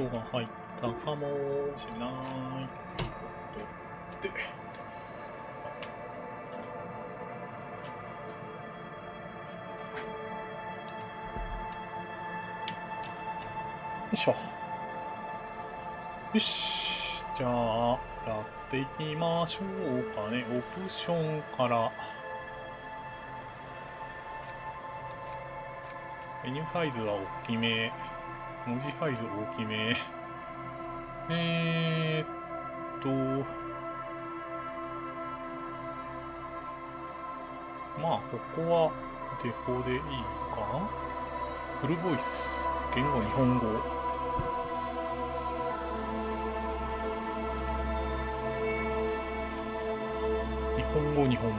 音が入ったかもしれないとで、よいしょ。よし、じゃあやっていきましょうかね。オプションからメニューサイズは大きめ、文字サイズ大きめ。まあ、ここはデフォでいいか。フルボイス、言語日本語。日本語、日本語。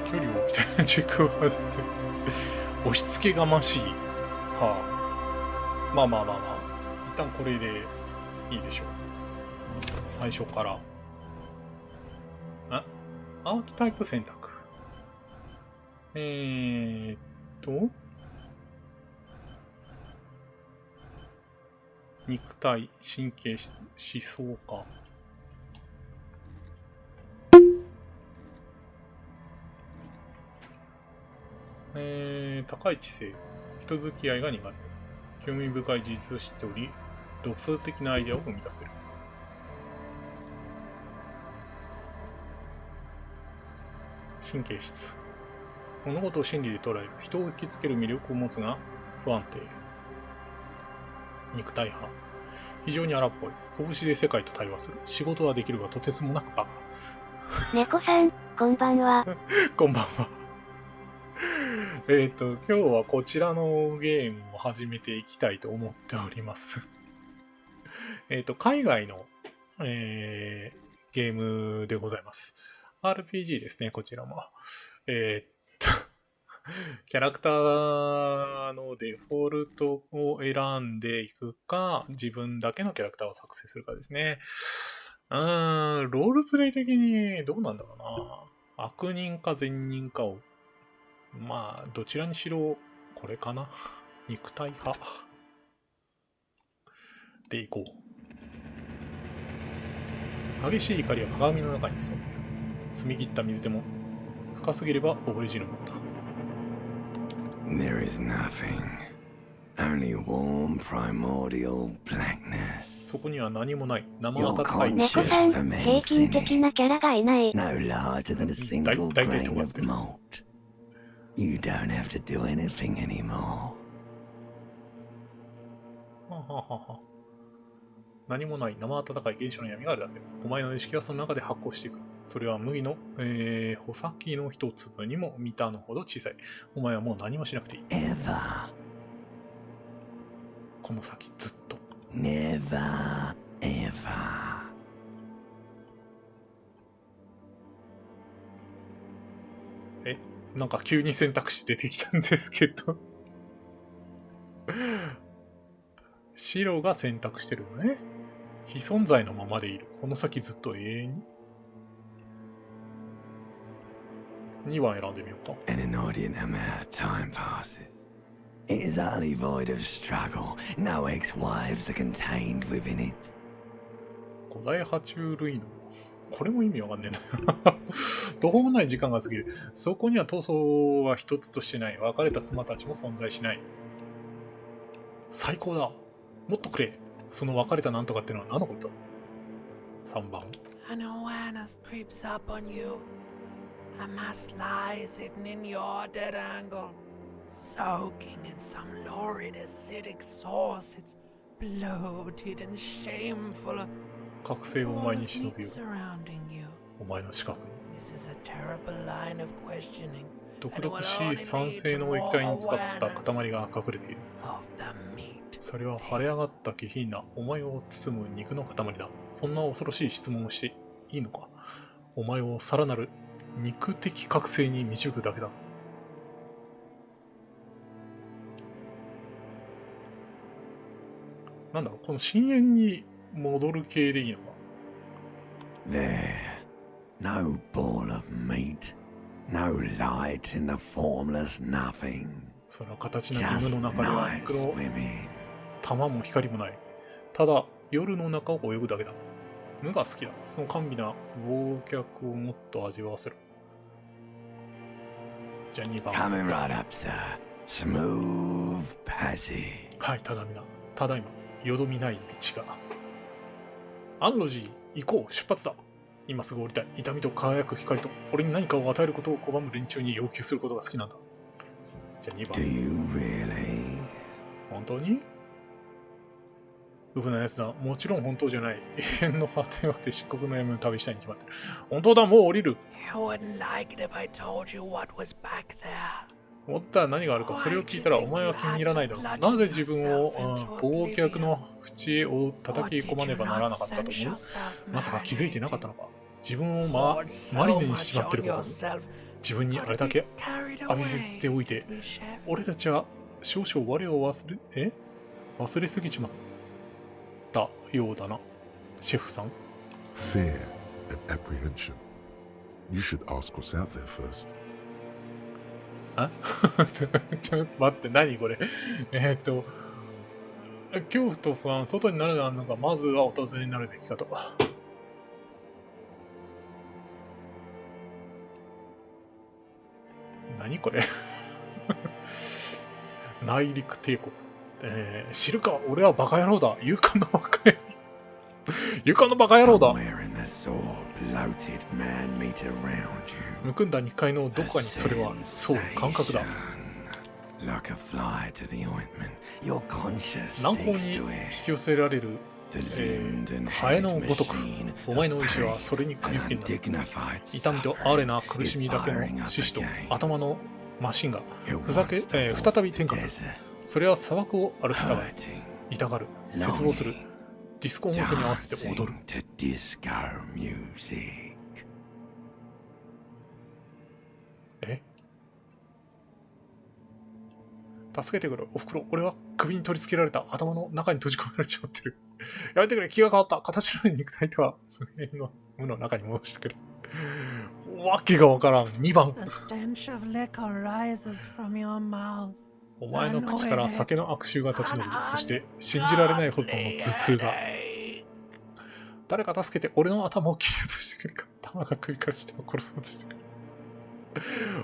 距離を置きたいチェックを外せ。押し付けがましい。はあ。まあまあまあまあ。一旦これでいいでしょう。最初から。アーキタイプ選択。肉体、神経質、思想家。高い知性、人付き合いが苦手、興味深い事実を知っており、独創的なアイデアを生み出せる。神経質、物事を真理で捉える、人を引きつける魅力を持つが不安定。肉体派、非常に荒っぽい、拳で世界と対話する、仕事はできるがとてつもなくバカ。猫さん、こんばんは。こんばんは。今日はこちらのゲームを始めていきたいと思っております。海外の、ゲームでございます。RPG ですね、こちらも。キャラクターのデフォルトを選んでいくか、自分だけのキャラクターを作成するかですね。ロールプレイ的にどうなんだろうな。悪人か善人かを、まあ、どちらにしろ、これかな。肉体派。でいこう。激しい怒りは鏡の中に潜んでいる。澄み切った水でも、深すぎれば溺れ死ぬものだ。There is nothing. Only warm primordial blackness. そこには何もない。生温かい。猫さん、平均的なキャラがいない。No larger than a single grain of malt. You don't have to do anything anymore. 何もない生温かい原子の闇があるだけ。お前の意識はその中で発光していく。それは麦の、穂先の一粒にも満たぬほど小さい。お前はもう何もしなくていい。Ever. この先ずっと。Never, ever. なんか急に選択肢出てきたんですけど。白が選択してるのね。非存在のままでいる。この先ずっと永遠に。2番選んでみようか。An inordinate amount of time passes. It is utterly void of struggle. No ex-wives are contained within it. 古代爬虫類の。これも意味わかんねえな。どうもない時間が過ぎる。そこには闘争は一つとしてない。別れた妻たちも存在しない。最高だ。もっとくれ。その別れたなんとかってのは何のことだ。3番。An awareness creeps up on you. A mass lies hidden in your dead angle, soaking in some lurid acidic sauce. It's bloated and shameful. 覚醒を前に忍びよう。surrounding you. お前の視覚に。 This is a terrible line of questioning 毒々しい酸性の液体に使った塊が隠れている。 of the meat. それは腫れ上がった下品なお前を包む肉の塊だ。そんな恐ろしい質問をしていいのか。お前をさらなる肉的覚醒に導くだけだ。なんだろう、この深淵に戻る系でいいのか。 There, no ball of meat, no light in the formless nothing. それは形の夢 Just の中では night 肉の swimming. 玉も光もない。ただ夜の中を泳ぐだけだ。無が好きだ。その甘美な忘却をもっと味わわせる。じゃあ2番。 Coming right up, sir. Smooth passage. はい、ただいま、よどみない道が。アンロジー、行こう、出発だ。今すぐ降りたい。痛みと輝く光と、俺に何かを与えることを拒む連中に要求することが好きなんだ。じゃあ2 Do 番。 you really? 本当に？ウブなやつだ。もちろん本当じゃない。永遠の果てまで漆黒の闇の旅したいに決まってる。本当だ、もう降りる。You wouldn't like it if I told you what was back there. 思ったら何があるか、それを聞いたらお前は気に入らないだろう。なぜ自分を暴虐の淵を叩き込まねばならなかったと思う？まさか気づいてなかったのか。自分をマリネにしまってることに。自分にあれだけ浴びせておいて、俺たちは少々我を忘れすぎちまったようだな。シェフさん。 Fear and apprehension. You should ask what's out there first. あちょっと待って、何これ。恐怖と不安、外になるのがまずはお尋ねになるべきかと。何これ。内陸帝国。知るか、俺はバカ野郎だ。勇敢なバカ野郎。勇敢なバカ野郎だ。 Somewhere in the sore, bloated man meat around you. むくんだ肉塊のどこかにそれは、そう、感覚だ。 Like a fly to the ointment, your conscious 軟膏 sticks に to 引 it. き寄せられる、 The limbed and ハエ headed のごとく、 machine お前の of 意志は pain それに and 釘付けになる。 undignified 痛みと哀れな苦しみだけの獅子と頭のマシンが再び転化する。それは砂漠を歩きたがる、痛がる、絶望する。ディスコ音楽に合わせて踊る。 to disco music. 助けてくれ、おふくろ。俺は首に取り付けられた頭の中に閉じ込められちまってる。やめてくれ、気が変わった。形のない肉体とは無限の無の中に戻してくれ。わけがわからん。2番。 The stench of liquor rises from your mouth. お前の口から酒の悪臭が立ち上る。そして信じられないほどの頭痛が。誰か助けて俺の頭を切り落としてくれか。弾が首からしても殺そうとしてくれ。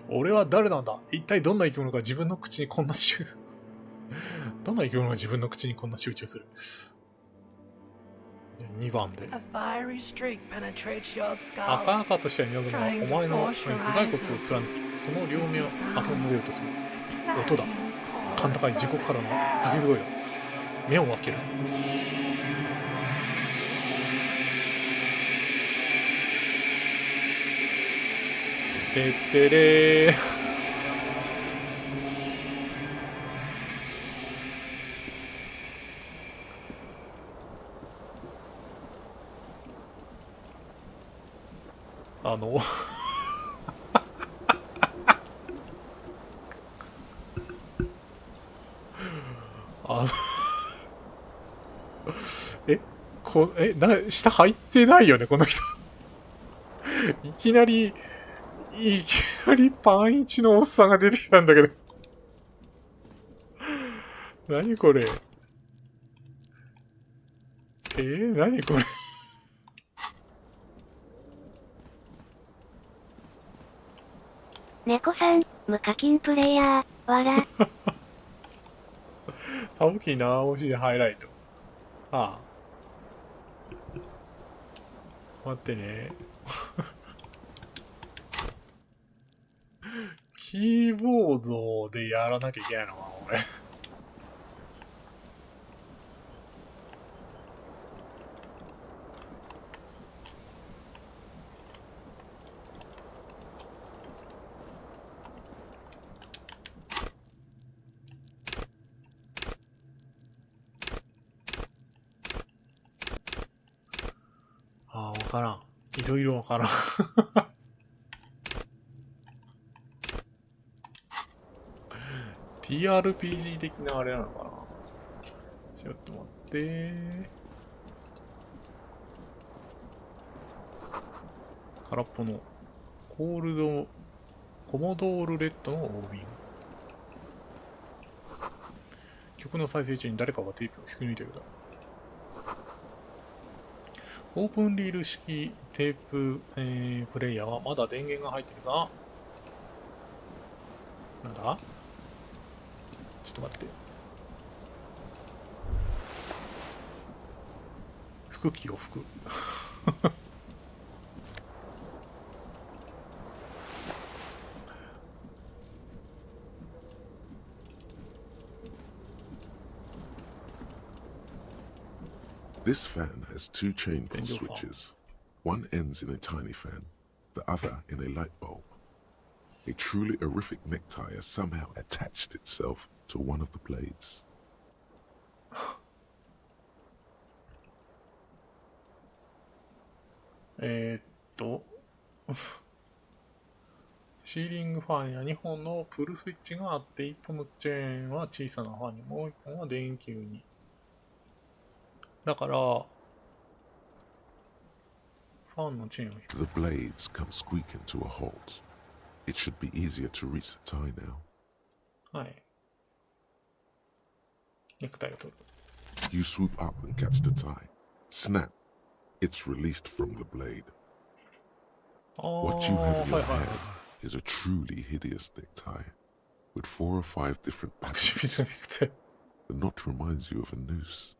俺は誰なんだ。一体どんな生き物が自分の口にこんなどんな生き物が自分の口にこんな集中する。2番で。 A fiery streak penetrates your 赤 skull. 々とした稲妻がお前の頭蓋骨を貫き、その両目を開けさせようとする。音だ。甲高い地獄からの叫び声だ。目を開ける。てってれー。あの下入ってないよね、この人。いきなりパンイチのおっさんが出てきたんだけど。何これ。何これ。猫さん、無課金プレイヤー、わら。タブキー長押しでハイライト。ああ。待ってね。キーボードでやらなきゃいけないのかな、俺。からん。いろいろわからん。TRPG 的なあれなのかな。ちょっと待って。空っぽのコモドールレッドの OB。曲の再生中に誰かがテープを引き抜いてくだ。オープンリール式テープ、プレイヤーはまだ電源が入ってるが、なんだ？ちょっと待って。吹く気を吹く。This fan has two chain pull switches. One ends in a tiny fan, the other in a light bulb. A truly horrific necktie has somehow attached itself to one of the blades. シーリングファンや2本のプルスイッチがあって、1本のチェーンは小さなファンに、もう1本は電球に。だから、ファンのチェーンを引く。The blades come squeaking to a halt. It should be easier to reach the tie now. はい。ネクタイを取る。You swoop up and catch the tie. Snap. It's released from the blade. What you have in your hand is a truly hideous necktie with 4 or 5 different アクシビ patterns. ティネクタイ。 The knot reminds you of a noose.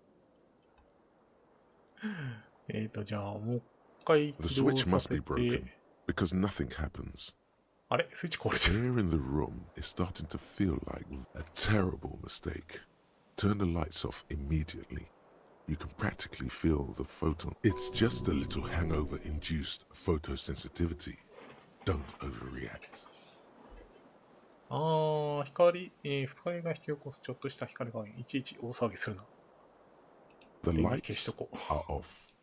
じゃあ、もう一回 The 起動 switch さ must せ be broken て、 because nothing happens. あれスイッチ壊れ The てる。 air in the room is starting to feel like a terrible mistake. Turn the lights off immediately. You can practically feel the photon. It's just a little hangover-induced photosensitivity. Don't overreact. 光、二日酔いが引き起こすちょっとした光加減、いちいち大騒ぎするな。 The 電気消し lights とこう。 are off.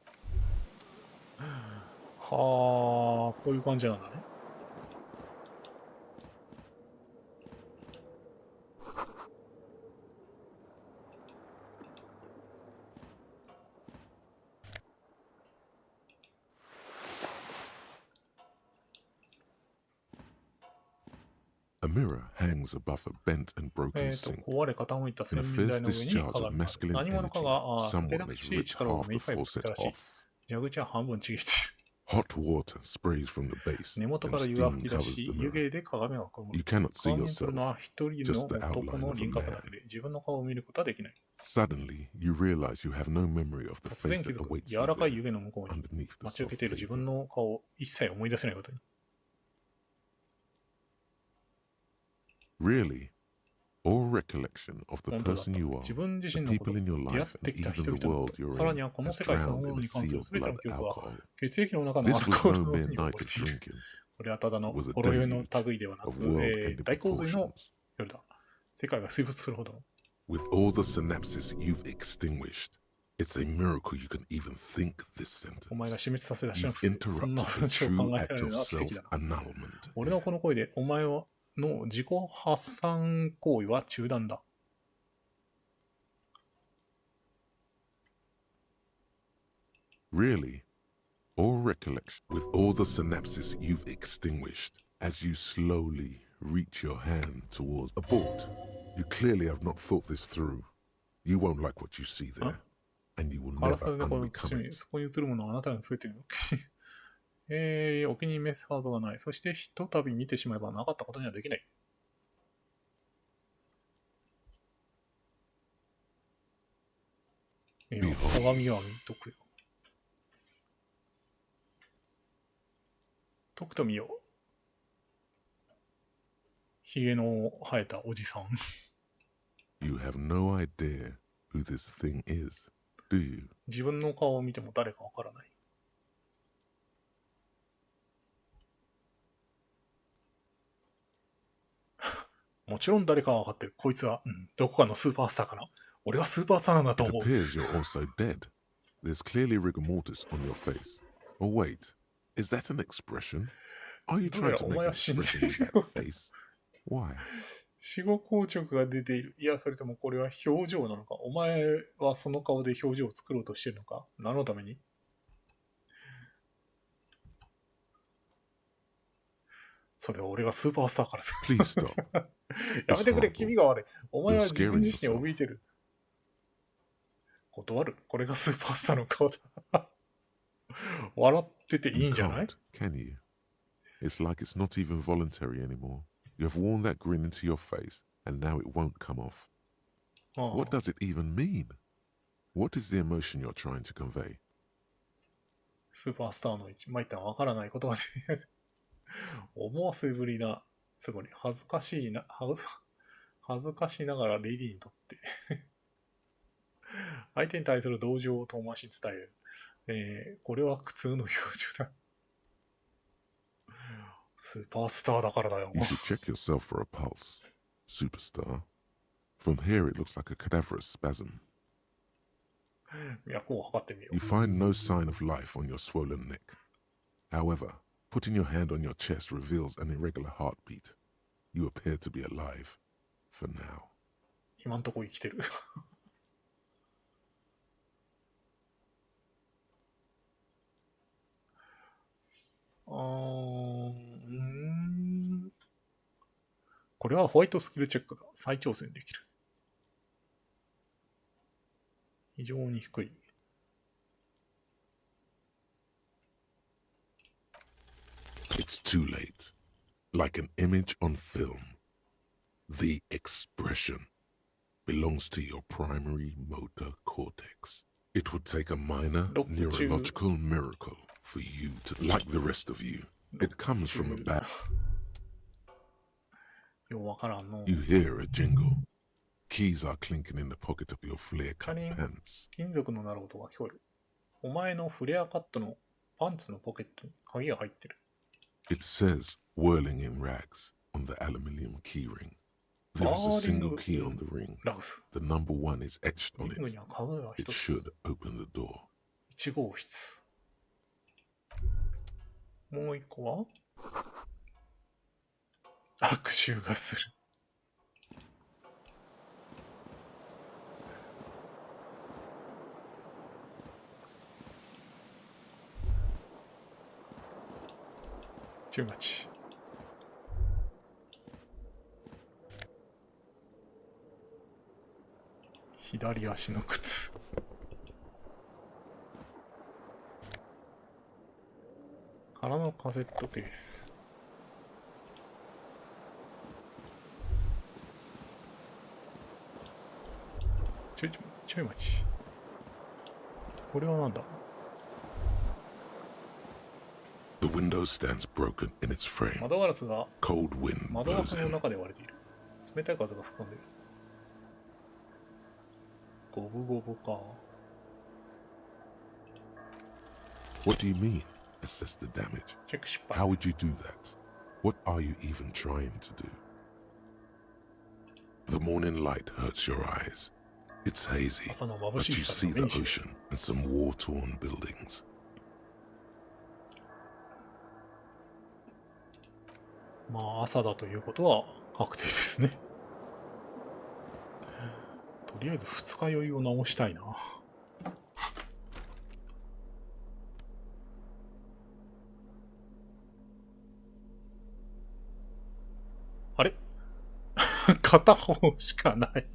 はあ、こういう感じなんだね。A mirror hangs above a bent and broken sink. 壊れ傾いた洗 In a 面 fierce 台の上に discharge of 鏡がある。 masculine 何者か energy, がた someone けだけ has しい ripped 力を half 目い the っぱいぶつけ faucet たらしい。 off. 蛇口は半分ちぎっている。 Hot water sprays from the base, 根元 and から湯が steam 吹き出 covers し、 the 湯 mirror. 気で鏡が曇 You る。 cannot see 鏡に映る yourself, のは一人 just the の outline 男の of a 輪郭 man. だけで、自分の顔を見ることはできない。 Suddenly, you realize you have no memory of the 突然 face 気 that づく。 awaits 柔 you らかい there 湯気の向こうに underneath the 待ち受 soft けている自 paper. 分の顔を一切思い出せないことに。 Really, all recollection of the 本当だった。 person you are, 自分自 the 身のこと、 people in your 出会っ life, て and きた even 人 the 々のこ world you're と、さらに in, はこの has 世界その drowned も in の a に関す sea る of 全ての blood 記憶は alcohol. 血液の中のアル This コ was ール no のよう mere に night 溺 of れている。 drinking. これはただの It was a ほろ酔いの deluge 類ではな of く、 world-ending 大洪水の proportions. 夜だ。世界が水没するほどの。 With all the synapses you've extinguished, it's a miracle you can even think this お前が sentence. 死滅させた人の You've くせに、そんな interrupted a 話を考 true えられ act る of のは奇跡だな。 self-annulment. 俺のこの声で、お前の自己発散行為は中断だ。Really, all recollection, with all the synapses you've extinguished, as you slowly reach your hand towards abort. You clearly have not thought this through. You won't like what you see there, and you will ガラ never スでこの unbecome に it. そこに映るものはあなたの全てのお気に入り召すはずがない。そしてひとたび見てしまえばなかったことにはできない。いいよ、鏡は見とくよ。とくと見よう。ひげの生えたおじさん。You have no idea who this thing is, do you? 自分の顔を見ても誰かわからない。もちろん誰かは分かってる。こいつは、どこかのスーパースターかな。俺はスーパースターなんだと It 思う。 appears you're also dead. There's clearly rigor mortis on your face. Oh, wait. Is that an expression? Are you どうや trying ら to お make 前 an は死んで expression る with よ that face? Why? 死後硬直が出ている。いや、それともこれは表情なのか。お前はその顔で表情を作ろうとしてるのか。何のために？それは俺がスーパースターから Please stop. やめてくれ、君が悪い。お前は You're 自分 scaring 自身を yourself. 怯えてる。断る。これがスーパースターの顔だ。笑ってていい You んじゃない？ can't, can you? It's like it's not even voluntary anymore. You have worn that grin into your face, and now it won't come off. ああ What does it even mean? What is the emotion you're trying to convey? スーパースターの一参ったわからない言葉で思わせぶりなつもり。恥ずかしながらレディーにとって相手に対する同情を遠回しに伝える。これは苦痛の表情だ。スーパースターだからだよ。 You should check yourself for a pulse, superstar. From here it looks like a cadaverous spasm. 脈を測ってみよ You う。 find no sign of life on your swollen neck. However, putting your hand on your chest reveals an irregular heartbeat. You appear to be alive, for now. 今んとこ生きてる。これはホワイトスキルチェックが再挑戦できる。非常に低い。It's too late. Like an image on film. The expression belongs to your primary motor cortex. It would take a minor Look, neurological miracle for you to, like the rest of you. It comes from a back. ようわからんの。 You hear a jingle. Keys are clinking in the pocket of your flare チャ cut リン pants. 金属の鳴る音が聞こえる。お前のフレアカットのパンツのポケットに鍵が入ってる。 It says whirling in rags on the aluminium keyring. There is a single key on the ring. ラグス。 The number 1 is etched リ on ング it. には鍵が It 一 should つ。 open the door. 1号室。もう一個は握手がする。中町。左足の靴。空のカセットケース。ちょい待ち。これはなんだ？ The window stands broken in its frame. 窓ガラスが Cold wind 窓 blows 枠の in. 中で割れている。冷たい風が吹き込んでいる。ゴブゴブか。 What do you mean? Assess the damage. チェック失敗。 How would you do that? What are you even trying to do? The morning light hurts your eyes. It's hazy, 朝の眩 but しい you 光 see が目 the にしている。 ocean and some war-torn buildings. まあ朝だということは確定ですね。とりあえず二日酔いを直したいな。あれ片方しかない。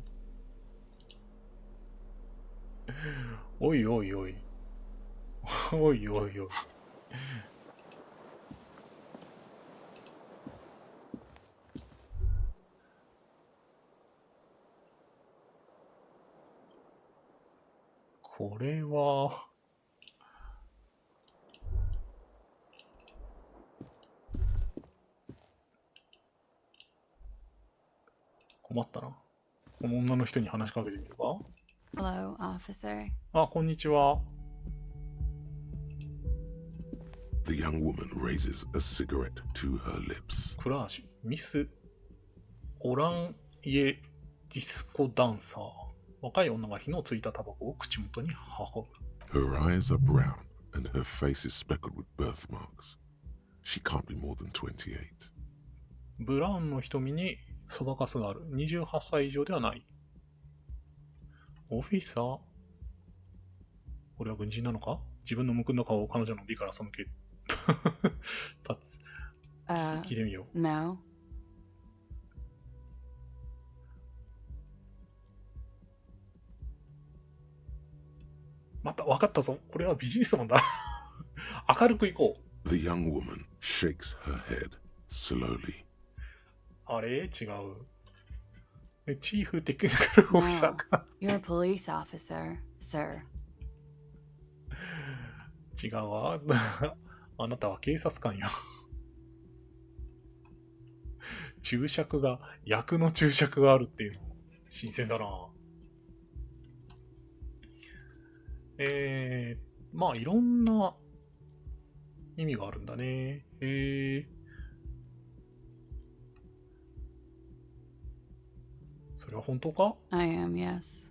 おいおいおい。おいおいおい。これは、困ったな。この女の人に話しかけてみるか？ Hello, officer. あ、こんにちは。 The young woman raises a cigarette to her lips. クラーシュ、ミス・オランイエ・ディスコダンサー。若い女が火のついたタバコを口元に運ぶ。 Her eyes are brown, and her face is speckled with birthmarks. She can't be more than 28. ブラウンの瞳にそばかすがある。28歳以上ではない。オフィサー？これは軍人なのか？自分のむくんだ顔を彼女の美から背け立つ。聞いてみよう。No. また分かったぞ。これはビジネスマンだ。明るくいこう。The young woman shakes her head slowly. あれ違う。チーフテクニカルオフィサーか。You're a police officer, sir. 違うわ。あなたは警察官よ。注釈が、役の注釈があるっていうの、新鮮だな。まあいろんな意味があるんだね。それは本当か？ I am, yes.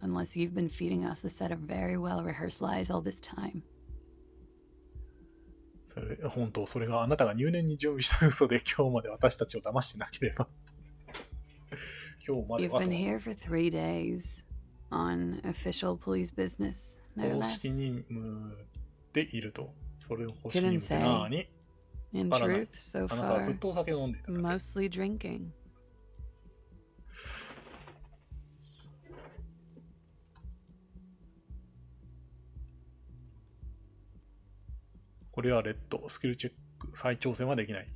Unless you've been feeding us a set of very well-rehearsed lies all this time. それ本当、それがあなたが入念に準備した嘘で今日まで私たちを騙してなければ。今日まで You've は been と here for 3 days on official police business, no 公 less. 式任務でいると。それを公式任務って何？ In あらない。 truth, so あなたは far, ずっとお酒を飲んでいただけ。 mostly drinking. これはレッド。スキルチェック。再挑戦はできない。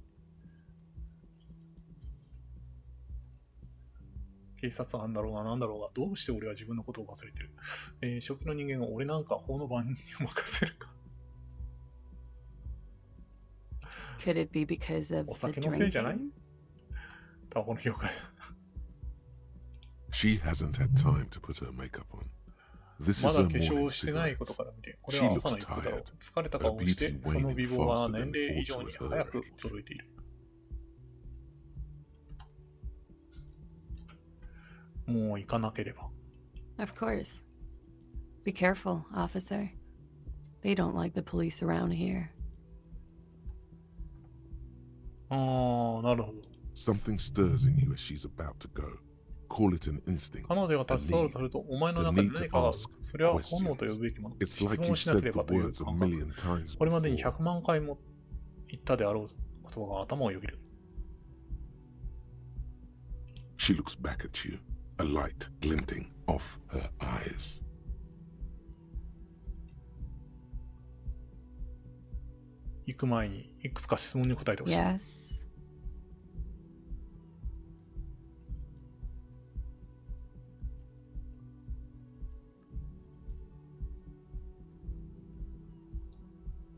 警察官だろうが何だろうが、どうして俺は自分のことを忘れてる。初期の人間が俺なんか法の番に任せるか。Could it be because of お the 酒のせいじゃない？ drinking? タバコの業界。She hasn't had time to put her makeup on. This ま is だ her 化粧 morning してないこと cigarette. から見て、これは朝の一服だろう。疲れた顔をして、その美貌は年齢以上に早く衰えている。もう行かなければ。Of course. Be careful, officer. They don't like the police around here. ああ、なるほど。Something stirs in you as she's about to go. Call it an instinct. 彼女が立ち去ろうとすると、お前の中で何かがある。それは本能と呼ぶべきもの。 It's 質 like 問 you しなけ said れ the ばという words a 感覚。 million times これまでに before. 100万回も言ったであろう言葉が頭をよぎる。She looks back at you, a light glinting off her eyes. 行く前にいくつか質問に答えてほしい。Yes.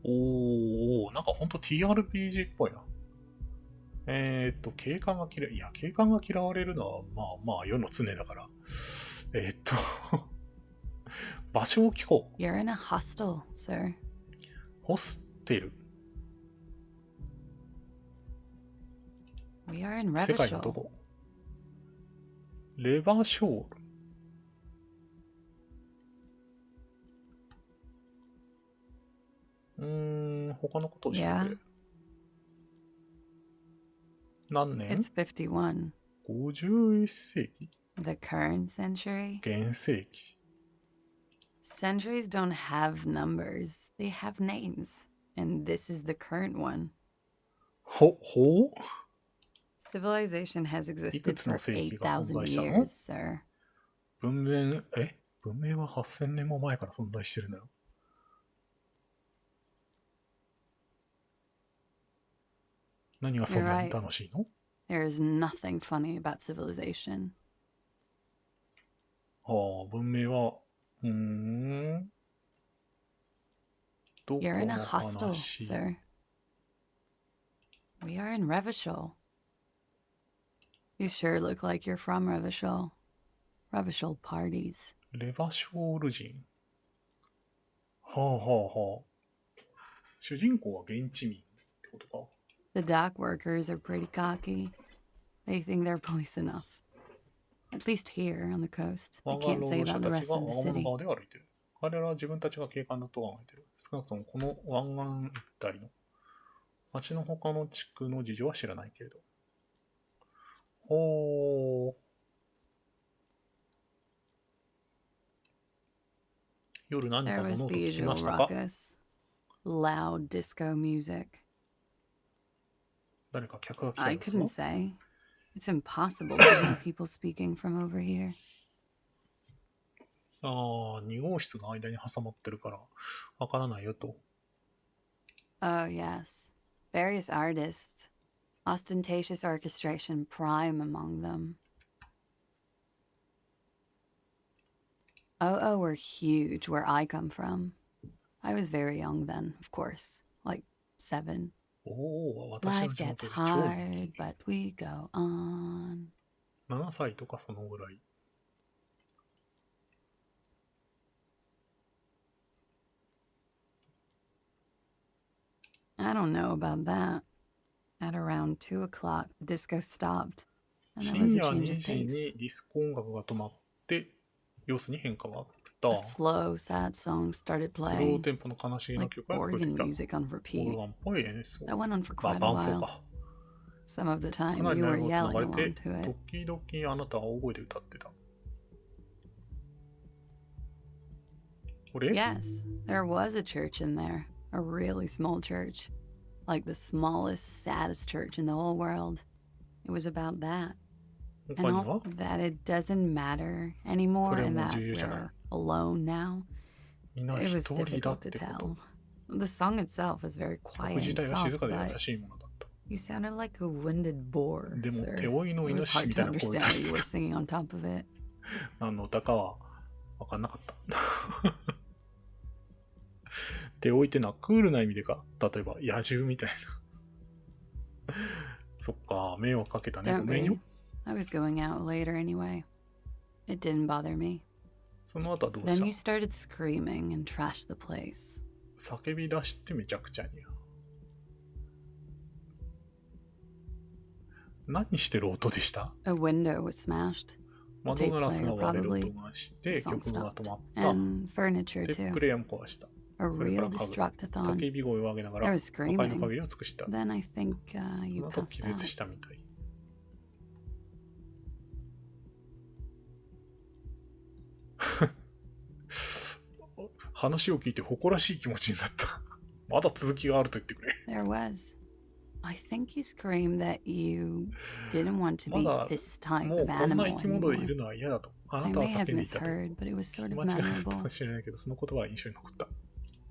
おー、なんかほんと TRPG っぽいな。警官が嫌い。いや、警官が嫌われるのは、まあ、世の常だから。場所を聞こう。 You're in a hostel, sir. ホステル。 We are in 世界のど Revachol. こ？レバショール。他のことを調べ Yeah. る。何年？ It's 51. 51世紀？ The current century. 現世紀。 Centuries don't have numbers. They have names. And this is the current one. ほう？ Civilization has いく existed つの for 世紀が存 8,000 在したの？ years, sir. 文明は8000年も前から存在してるんだよ。何がそんなに楽しいの？ There is nothing funny about civilization. 文明は、どこ You're in a の hostel, 話？ sir. We are in Revachol. You sure look like you're from Revachol. Revachol parties. レバショール人。主人公は現地民ってことか。 The dock workers are pretty cocky. They think they're police enough. At least here on the coast. I 我が can't 労 say 働者 about the たち rest が of the 我が物 city. 側で歩いてる。彼らは自分たちが警官だと考えてる。少なくともこの湾岸一帯の町の他の地区の事情は知らないけれど。ほー。夜何か There 物 was 音 the 聞き usual ましたか？ ruckus, loud disco music. 誰か客が来た I んですか？ couldn't say. It's impossible to hear people speaking from over here. ああ、2号室が間に挟まってるからわからないよと。Oh, yes. Various artists. Ostentatious orchestration prime among them. Oh, were huge where I come from. I was very young then, of course. Like 7. おお、私の Life 地 gets 元で超人 hard, 気。 but we go on. 7歳とかそのぐらい。I don't know about that. At around 2 o'clock, the disco stopped. And there 深 was a 夜 change 2 of 時に pace. ディスコ音楽が止まって、様子に変化があった。 A slow, sad song started スロー playing, テンポの悲しげな like 曲が聞こえて organ きた。 music on オル repeat. ガンっぽい演奏。 That went on for まあ、 quite a 伴奏 while. か。 Some of the か time なり you 長 were いこと yelling 流れ along て、 to 時 it. 々あなたは大声で歌ってた。これ Yes, there was a church in there. A really small church. Like the smallest, saddest church in the whole world. It was about that. 他 And に also は that it doesn't matter anymore それは and もう that 重要じゃない。 we're alone now. みんな It 一 was 人だっ difficult to てこと。 tell. The song itself was very 曲 quiet 自 and 体は静 soft, かで優 but しいものだった。 you sounded like a wounded boar, でも sir. 手負いの It イノ was シシ hard み to たいな声を understand 出 what し you て were た。 singing on top of it. 何の歌かは分かんなかった。手負いってのはクールな意味でか。例えば野獣みたいな。そっか、迷惑かけたね。ご Don't めん be. よ。 I was going out later anyway. It didn't bother me. その後はどう Then し you started screaming and trashed the place. た？叫び出してめちゃくちゃに。何してる音でした？ A window was smashed. 窓ガラスが割れる音がして The 曲 song が stopped. 止まった。 And furniture で、 too. プレイヤーも壊した。 A それから real 家具。 destructathon. 叫び声を上げなが There ら was 破壊の screaming. 限りを尽くした。 Then I think そ you の後 passed 気絶 out. したみたい。話を聞いて誇らしい気持ちになった。まだ続きがあると言ってくれ。 There was. I think you screamed that you didn't want to ま be だ this type もう of こんな animal 生き物でい anymore. るのは嫌だと。あな I たは may have 叫んでいたと。 misheard, but it was sort 聞き of 間違えたか memorable. もしれないけど、その言葉は印象に残った。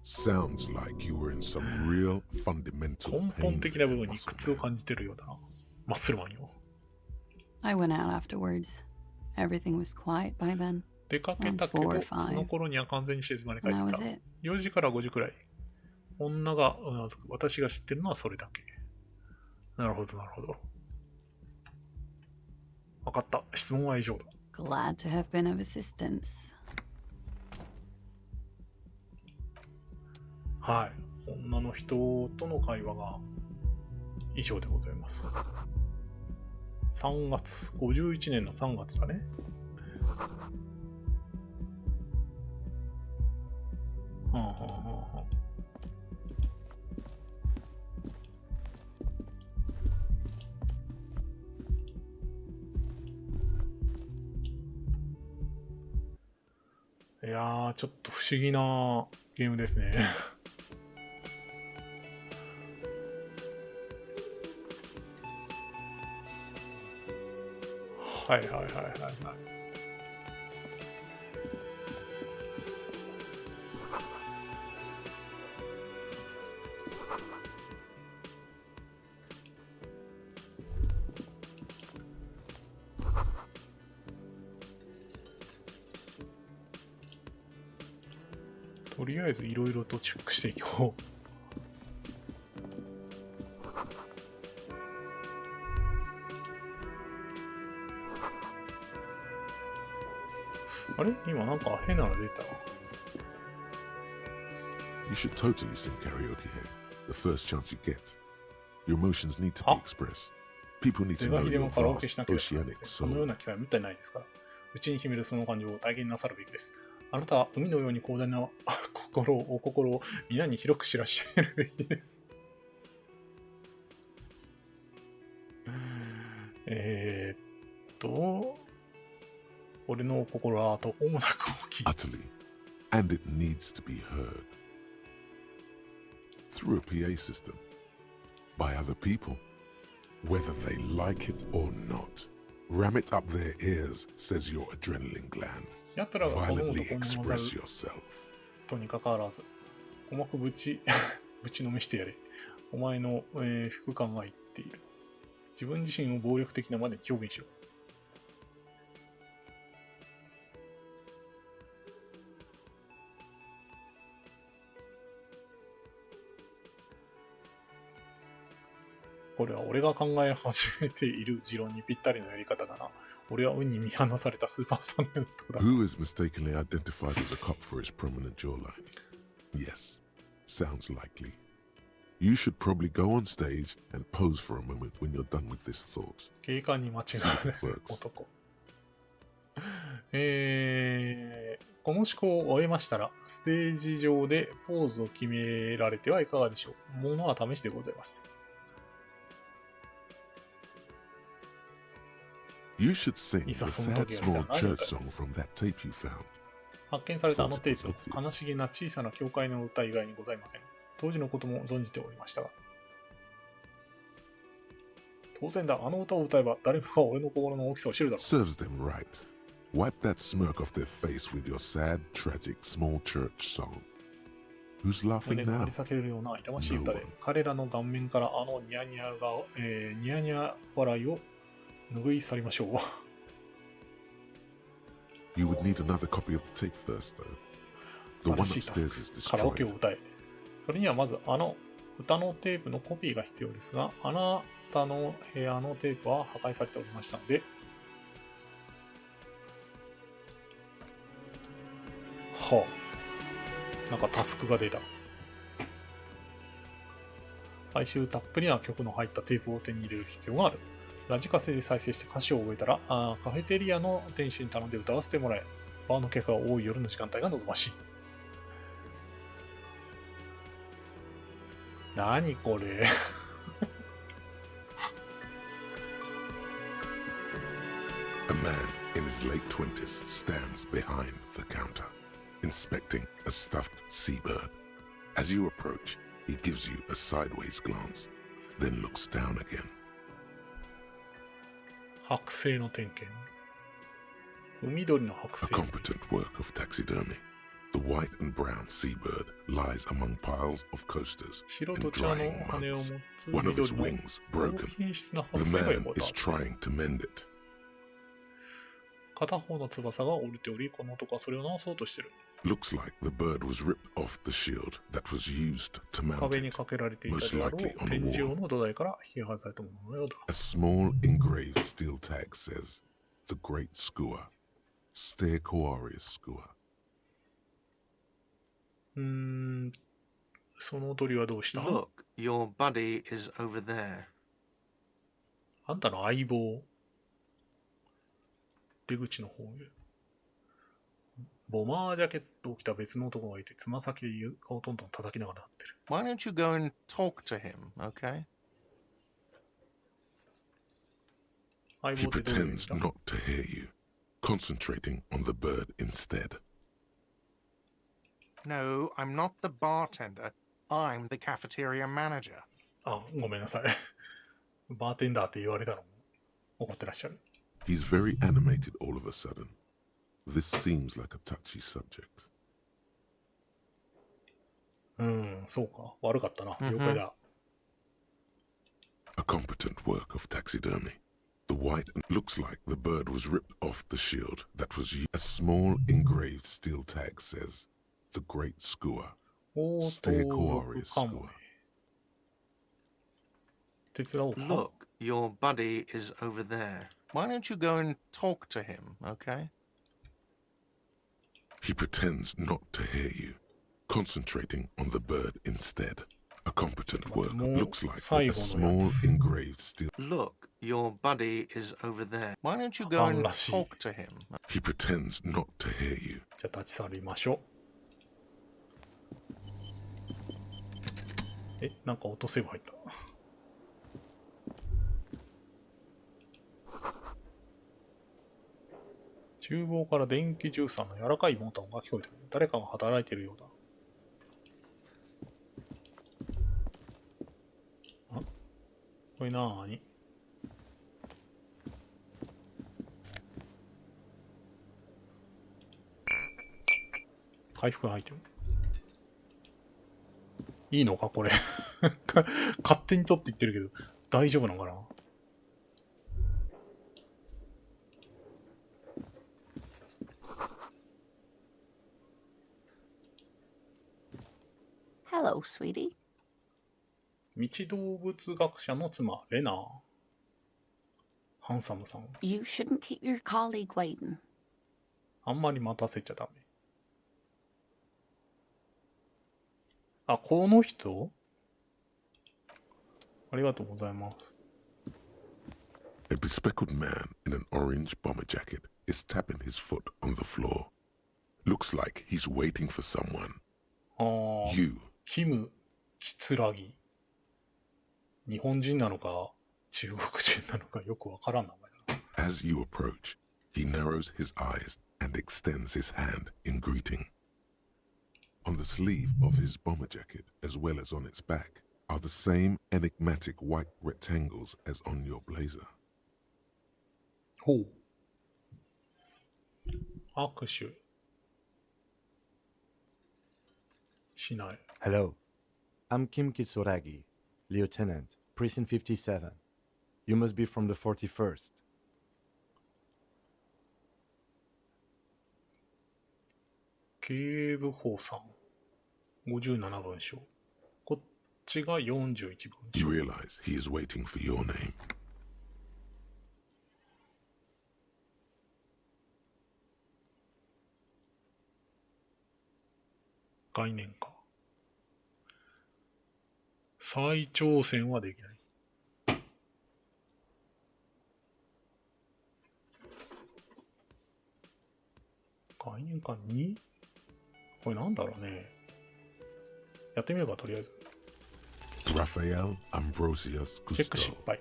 Sounds like you were in some real fundamental 根 pain 本的な部分に muscle 苦痛を man. 感じてるようだな。マッスルマンよ。 I went out afterwards. Everything was quiet by then. 出かけたけ 4 or ど、 5その頃には完全に静まり返 And っ that て was た。 it. 4時から5時くらい。女がうなずく。私が知ってるのはそれだけ。なるほど、なるほど。わかった。質問は以上だ。 Glad to have been of assistance. はい。女の人との会話が以上でございます。3月、51年の3月だね。はあはあはあはあ。いやー、ちょっと不思議なゲームですね。はいはいはいはいはい。とりあえずいろいろとチェックしていこう。あれ今なんか変なの出た。 You should totally sing karaoke here, the first chance you get. Your emotions need to be あ expressed. People need 是 to が know 非で your もカラオケし vast なければなりま oceanic せん。このよう soul. な機会はめったにないですから、うちに秘めるその感情を体現なさるべきです。あなたは海のように広大な心を皆に広く知らしめるべきです。俺の心は途方もなく大きい。Utterly, and it needs to be heard. Through a PA system, by other people, whether they like it or not. Ram it up their ears, says your adrenaline gland. やつらが好むと Violently 好まざ express る yourself. とにかかわらず、鼓膜ぶちのめしてやれ。お前の、副官が言っている。自分自身を暴力的なまでに表現しろ。これは俺が考え始めている持論にぴったりのやり方だな。俺は運に見放されたスーパースターのような男だ。Who is mistakenly identified as a cop for his prominent jawline? Yes, sounds likely. You should probably go on stage and pose for a moment when you're done with this thought. 警官に間違われる男。この思考を終えましたら、ステージ上でポーズを決められてはいかがでしょう。ものは試しでございます。You should sing the いざその sad 時が small 来たら何を church 歌う song from that tape you found. 発見されたあのテープ、悲しげな小さな教会の歌以外にございません。当時のことも存じておりましたが。当然だ、あの歌を歌えば誰もが俺の心の大きさを知るだろう。 Serves them right. Wipe that smirk off their face with your sad, tragic, small church song. Who's laughing 胸が張 now? り裂けるような痛ましい歌で、彼らの顔面からあのニヤニヤ笑いを拭い去りましょう。You would need another copy of the tape first, though. The one 新しいタ upstairs ス is ク、カラオケを destroyed. 歌え。それにはまずあの歌のテープのコピーが必要ですが、あなたの部屋のテープは破壊されておりましたので、はあ、なんかタスクが出た。哀愁たっぷりな曲の入ったテープを手に入れる必要がある。ラジカセで再生して歌詞を覚えたら、カフェテリアの店主に頼んで歌わせてもらえ。バーの客が多い夜の時間帯が望ましい。何これA man in his late 20s stands behind the counter, inspecting a stuffed seabird. As you approach, he gives you a sideways glance, then looks down again. 剥製の点検。海鳥の剥 A 製。 competent work of taxidermy. The white and brown seabird lies among piles of coasters 白 and と茶の drying 羽を持 mugs. つ One of his 緑の wings 高 broken. 品質な The 剥製が man 横た is わる。 trying to mend it. 片方の翼が折れており、この男はそれを直そうとしている。 Looks like the bird was ripped off the shield that was used to mount 壁に it. かけられていたであろ Most う likely on a 展示 wall. 用の土台から引き剥がされたもののようだ。 A small engraved steel tag says, "The Great Skua, Stair Koarius Skua." その鳥はどうした Look, your buddy is over there. あんたの相棒。出口の方へ。ボマージャケットを着た別の男がいて、つま先で床をトントン叩きながら立ってる。 Why don't you go and talk to him, okay? 相 He 棒ってどういう意味 pretends だ not to hear you, concentrating on the bird instead. No, I'm not the bartender. I'm the cafeteria manager. あ、ごめんなさい。バーテンダーって言われたのも怒ってらっしゃる。 He's very animated all of a sudden. This seems like a touchy subject. そうか。悪かったな。了解だ。 A competent work of taxidermy. The white looks like the bird was ripped off the shield that was used. A small engraved steel tag says, "The Great Skua." おー Stay と、 Koarius かも Skua. 手伝おうか。 Look, your buddy is over there. Why don't you go and talk to him, okay? He pretends not to hear you, concentrating on the bird instead. A competent work More looks like最 a 後の small やつ。 engraved steel. Look, your buddy is over there. Why don't you あ go かん and らしい。 talk to him? He pretends not to hear you. じゃあ立ち去りましょう。なんかオートセーブ入った。厨房から電気ジューサーの柔らかいモーターが聞こえてくる。誰かが働いているようだ。あ、これなーに？回復アイテム。いいのかこれ。勝手に取っていってるけど、大丈夫なのかな？Hello, sweetie. 道動物学者の妻、レナー。ハンサムさん。 You shouldn't keep your colleague waiting. あんまり待たせちゃダメ。あ、この人？ありがとうございます。A bespectacled man in an orange bomber jacket is tapping his foot on the floor. Looks like he's waiting for someone. ああ、 You. キム・キツラギ。日本人なのか、中国人なのかよくわからん名前だな。As you approach, he narrows his eyes and extends his hand in greeting. On the sleeve of his bomber jacket, as well as on its back, are the same enigmatic white rectangles as on your blazer. ほう。握手。しない。 Hello, I'm Kim Kitsuragi, Lieutenant, Precinct 57. You must be from the 41st. 警部補さん。57文章。こっちが41文 You 章。 realize he is waiting for your name. 概念か。再挑戦はできない。概念か 2？ これなんだろうね。やってみるか、とりあえず。 Raphael Ambrosius チェック失 Gusto. 敗。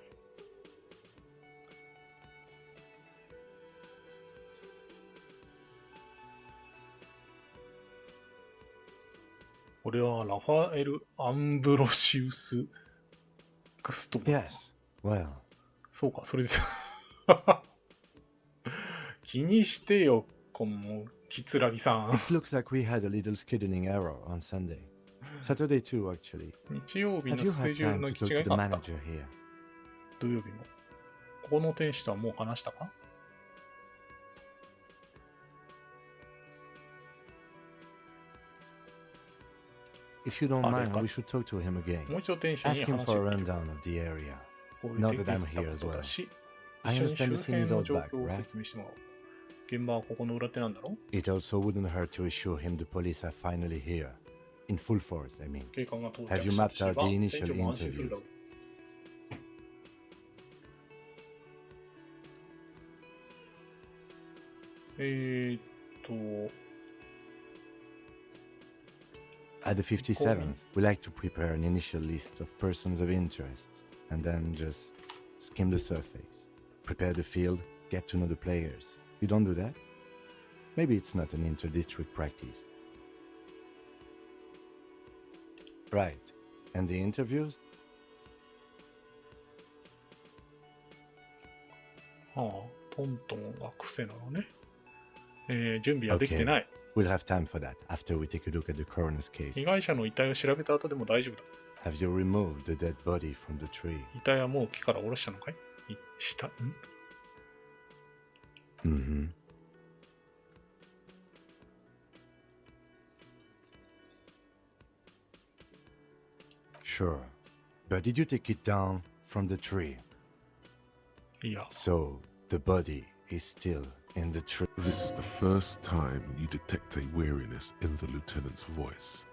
これはラファエル・アンブロシウス・グスト。 Yes, well, そうか、それです。気にしてよ、このキツラギさん。 it looks like we had a little scheduling error on Sunday. Saturday too, actually. 日曜日 Have の you スケ had ジュール time の to 行 talk き違 to い the があった。 manager here? 土曜日も。ここの店主とはもう話したか？ If you don't Ah, mind, there. we should talk to him again. もう一度店主に Ask him 話 for を a 聞いて。 rundown of the area. こういう Now 天 that 気 I'm 降った here こ as と well. だし、 I 一緒に understand 周 the scene 辺 is の all 状 black, 況を right? 説明してもらおう。現場はここの裏手なんだろ？ It also wouldn't hurt to assure him the police are finally here. In full force, I mean. 警官が到 Have 着 you した mapped し out ば the 店 initial 長も安心するだ interviews? ろう。At the 57th, we like to prepare an initial list of persons of interest and then just skim the surface. Prepare the field, get to know the players. You don't do that? Maybe it's not an inter-district practice. Right. And the interviews? はあ、トントンが癖なのね。準備はできてない。 We'll have time for that after we take a look at the coroner's case. 被害者の遺体を調べた後でも大丈夫だ。 Have you removed the dead body from the tree? 遺体はもう木から下ろしたのかい？したん？ Mm-hmm. Sure. But did you take it down from the tree? いや、 So the body is still in the tree. This is the first time you detect a weariness in the lieutenant's voice.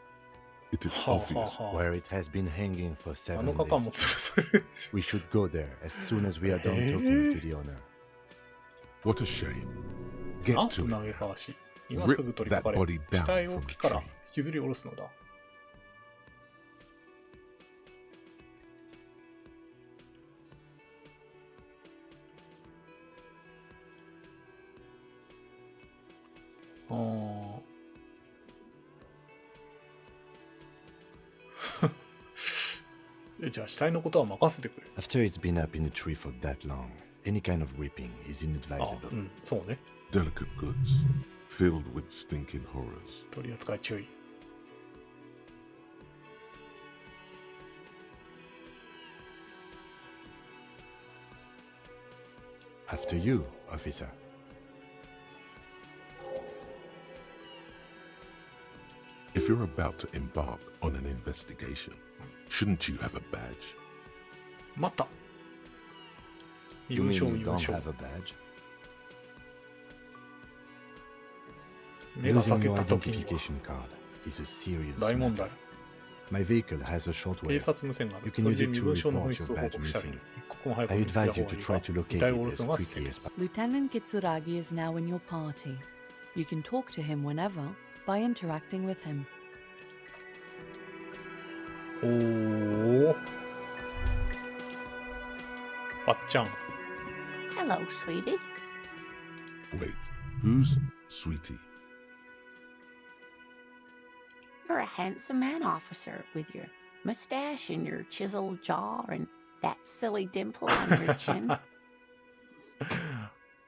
It is はあは obvious あは where it has been hanging for あ。あの 7方も days. 吊るされるって。 We should go there as soon as we are done talking to the owner. What a shame. Get なんと to it 嘆 now. かわしい。今すぐ取り掛か Rip れ that body down 死体を from the 木から tree. 引きずり下ろすのだ。あーじゃあ死体のことは任せてくれ。 After it's been up in a tree for that long, any kind of ripping is あ、 inadvisable. うん、そうね。 Delicate goods, filled with stinking horrors. 取り扱い注意。 After you, officer. If you're about to embark on an investigation, shouldn't you have a badge? 待った。 You 優 mean 勝 you 優 don't 勝。 have a badge? 目が裂 Losing け your た時に identification card is a serious 大問 matter. 題。 My vehicle has a short 警 wave. 察無線があ You る。 can それ use で it 身 to 分証の report 紛失を your 報 badge 告したり、 missing. 一刻も早く I 見つけた advise 方 you が to いい try が、 to 遺 locate 体を下 it ろ as すのが quickly 先 as 決。 Lieutenant Kitsuragi is now in your party. You can talk to him whenever by interacting with him. おー。ばっちゃん。 Hello, sweetie. Wait, who's Sweetie? You're a handsome man, officer, with your mustache and your chiseled jaw and that silly dimple on your chin.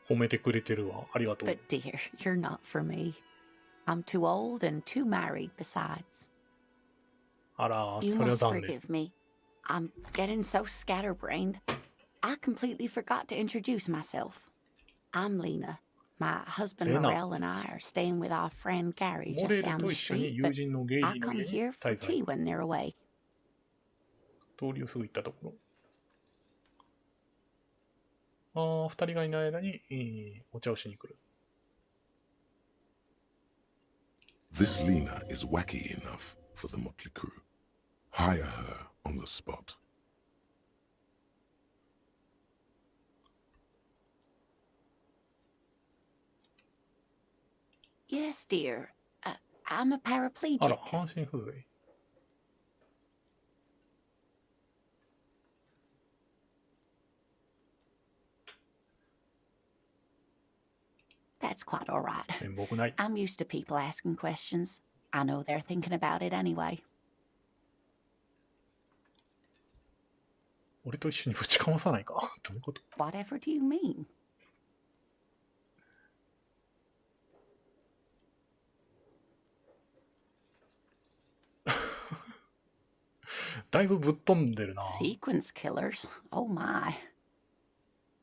褒めてくれてるわ。ありがとう。 But dear, you're not for me. I'm too old and too married besides. あら、 You それは must 残念。 forgive me. I'm getting so scatterbrained. I completely forgot to introduce myself. I'm Lena. My husband Lena. Morel and I are staying with our friend Gary モ just レル down と the 一緒に street, 友 but 人のゲイ I リーの come 家に here 滞 for 在。 tea when they're away. 通りをすぐ行ったところ。二人がいない間に、お茶をしに来る。 This Lena is wacky enough for the motley crew. Hire her on the spot. Yes, dear. I'm a あら、 paraplegic. 半身不随。 That's quite all right. 面目ない。 I'm used to people asking questions. I know they're thinking about it anyway. 俺と一緒にぶちかまさないかどういうこと Whatever do you mean? だいぶぶっ飛んでるな。 Sequence killers? Oh my.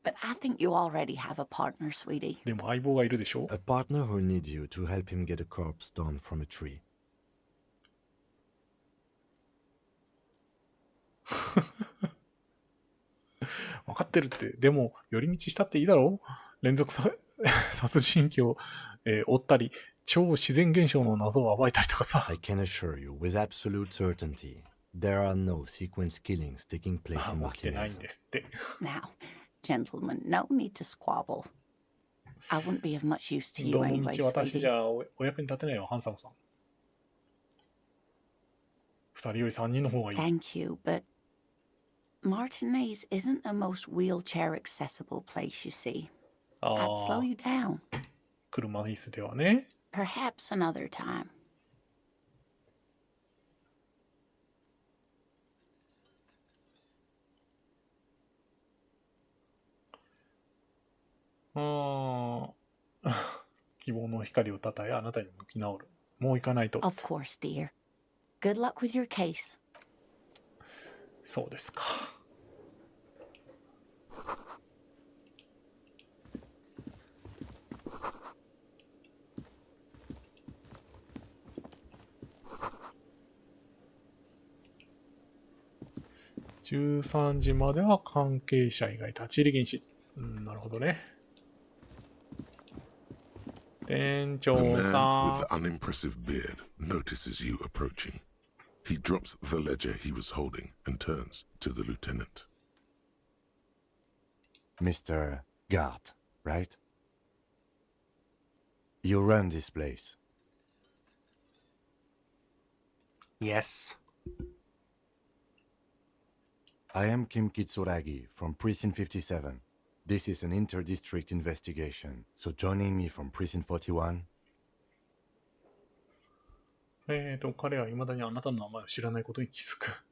But I think you already have a partner, sweetie. でも相棒がいるでしょ A partner who'll need you to help him get a corpse down from a tree. 分かってるって。でも、寄り道したっていいだろ連続殺人鬼を、追ったり、超自然現象の謎を暴いたりとかさ。 I can assure you with absolute certainty, there are no sequence killings taking place あ in 起きてないん Martinez. ですって。 Now, gentlemen, no need to squabble. I wouldn't be of much use to you どの anyway, 道私 sweetie. じゃお役に立てないよ、ハンサムさん。二人より三人の方がいい。 Thank you, but Martinez isn't the most wheelchair accessible place, you see. あ I'd slow あ、 you down. 車椅子ではね。 Perhaps another time. 希望の光をたたえ、あなたに向き直る。もう行かないと。 Of course, dear. Good luck with your case. そうですか。13時までは関係者以外立ち入り禁止。なるほどね。店 The 長 man さ with the unimpressive beard notices you approaching. He drops the ledger he was holding and turns to the lieutenant. Mr. Guard, right? You run this place. Yes. I am Kim Kitsuragi from Precinct 57. This is an inter-district investigation, so joining me from Precinct 41. 彼は未だにあなたの名前を知らないことに気づく。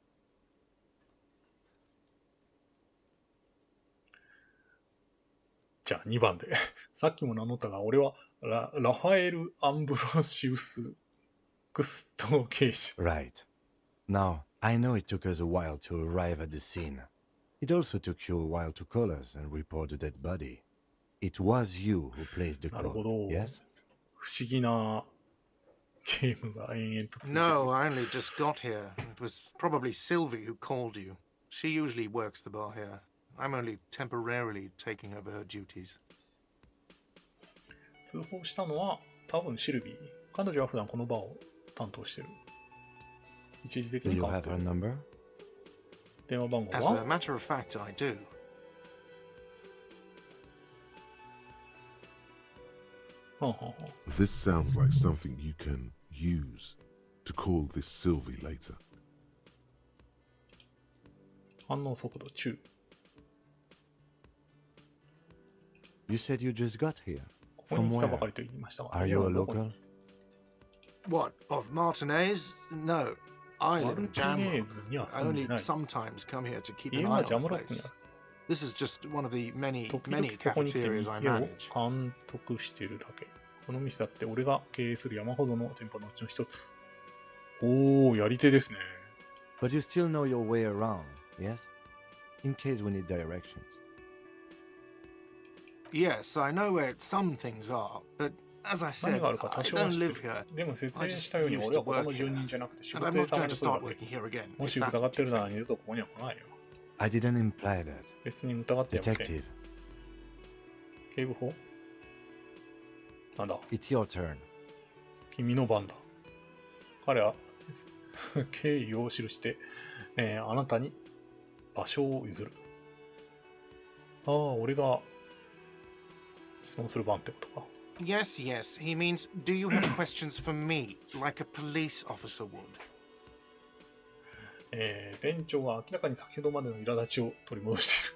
じゃあ2番で。さっきも名乗ったが、俺はラファエル・アンブロシウス・クスト刑事。Right. Now, I know it took us a while to arrive at the scene. It also took you a while to call us and report the dead body. It was you who placed the なるほ call, ど。 yes? 不思議なゲームが延々と続いてる。 No, I only just got here. It was probably Sylvie who called you. She usually works the bar here. I'm only temporarily taking over her duties. 通報したのは多分シルビー。彼女は普段このバーを担当してる。一時的 Do に you 変わっ have て her る。 number? 電話番号 As a は matter of fact, I do. はんはんはん This sounds like something you can use to call this Sylvie later. 反応速度中。 You said you just got here. ここに From 来たば where? かりと言いましたが。 Are you a どこ local? What, of Martinez? No. I live in マルティネー Jamrock. ズには I 住んで only ない。 sometimes come here to keep 家 an は eye ジャ on ム the ロックにあ place. る。 This is just one of the many, 時々 many ここに来て cafeterias I 家を manage. 監督してるだけ。この店だって俺が経営する山ほどの店舗のうちの一つ。おー、やり手ですね。 But you still know your way around, yes? In case we need directions. Yes, I know where some things are, but as I 何 said, があるか I 多少は don't 知って live る here.。でも説 I 明 just したように used 俺 to はここ work の住 here. 人じゃなくて仕 And 事 I'm で not たま going に to 来るだ start け。 working here again. もし if 疑 that's ってる what な you ら二度とここには来ないよ。 I didn't imply that. 別に疑ってやません。 Detective, 警部補なんだ it's your turn. 君の番だ。彼は敬意を記して、あなたに場所を譲る。ああ、俺が質問する番ってことか。 Yes, yes. He means, do you have questions for me, like a police officer would? 店長が明らかに先ほどまでの苛立ちを取り戻してい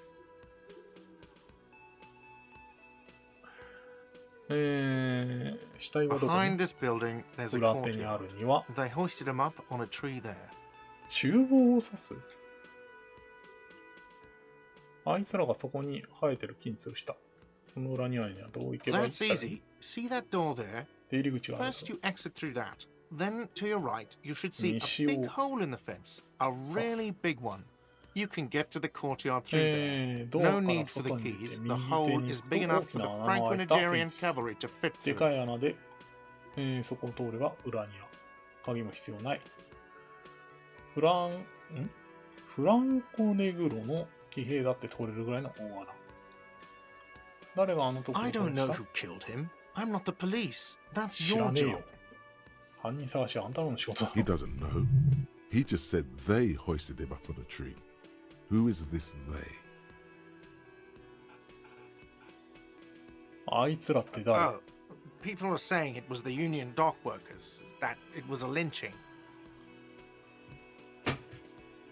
る。死体はどこ Behind に this building, there's a 裏手にあ courtyard. るには They hoisted him up on a tree there. 厨房を指す。あいつらがそこに生えてる木に吊るした。その裏庭にはどう行けばいい That's easy. See that door there? 出入り口がある First, you exit through that. Then, to your right, you should see a 西を big hole in the fence. A really big one. You can get to the courtyard through there. ドア No から need for 外 the に出て keys. The 右手 hole に is 行 big く enough 大き for な the 穴の開いたフェ Franco-Nigerian ンス。 cavalry to fit で through. かい穴で、そこを通れば裏庭。鍵も必要ない。フランコネグロの騎兵だって通れるぐらいの大穴。誰があのところ I を通 don't し know た who killed him. I'm not the police. That's 知 your らねえ job. よ。犯人探しはあんたらの仕事だ。 He doesn't know. He just said they hoisted him up on a tree. Who is this they? あいつらって誰 Oh, people are saying it was the union dock workers, that it was a lynching.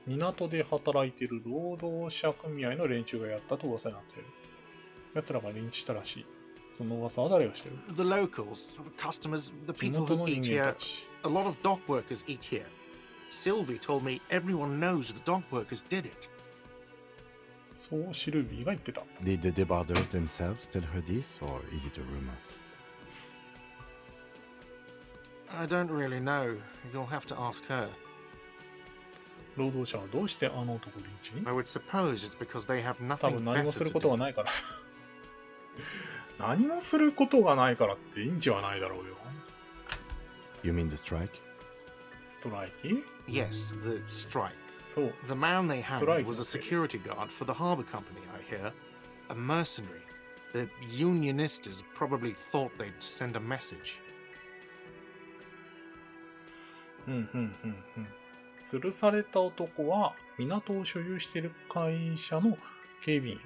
港で働いている労働者組合の連中がやったと噂になっている。奴らがリンチしたらしい。その噂は誰がしてる The locals, customers, the 地 people 元 who の人 eat 間た here. ち。 A lot of dock workers eat here. Sylvie told me everyone knows the dock workers did it. そうシルビーが言ってた。 Did the debarders themselves tell her this, or is it a rumor? I don't really know. You'll have to ask her. 労働者はどうしてあの男をリンチに I would suppose it's because they have 多 nothing 分何も better する to ことが do. ないから。何もすることがないからってリンチはないだろうよ。 You mean the strike? ストライキ Yes, the strike. そう。 The man they hanged Strike, was a okay. security guard for the harbour company, I hear. A mercenary. The unionistas probably thought they'd send a message. 吊るされた男は港を所有している会社の警備員。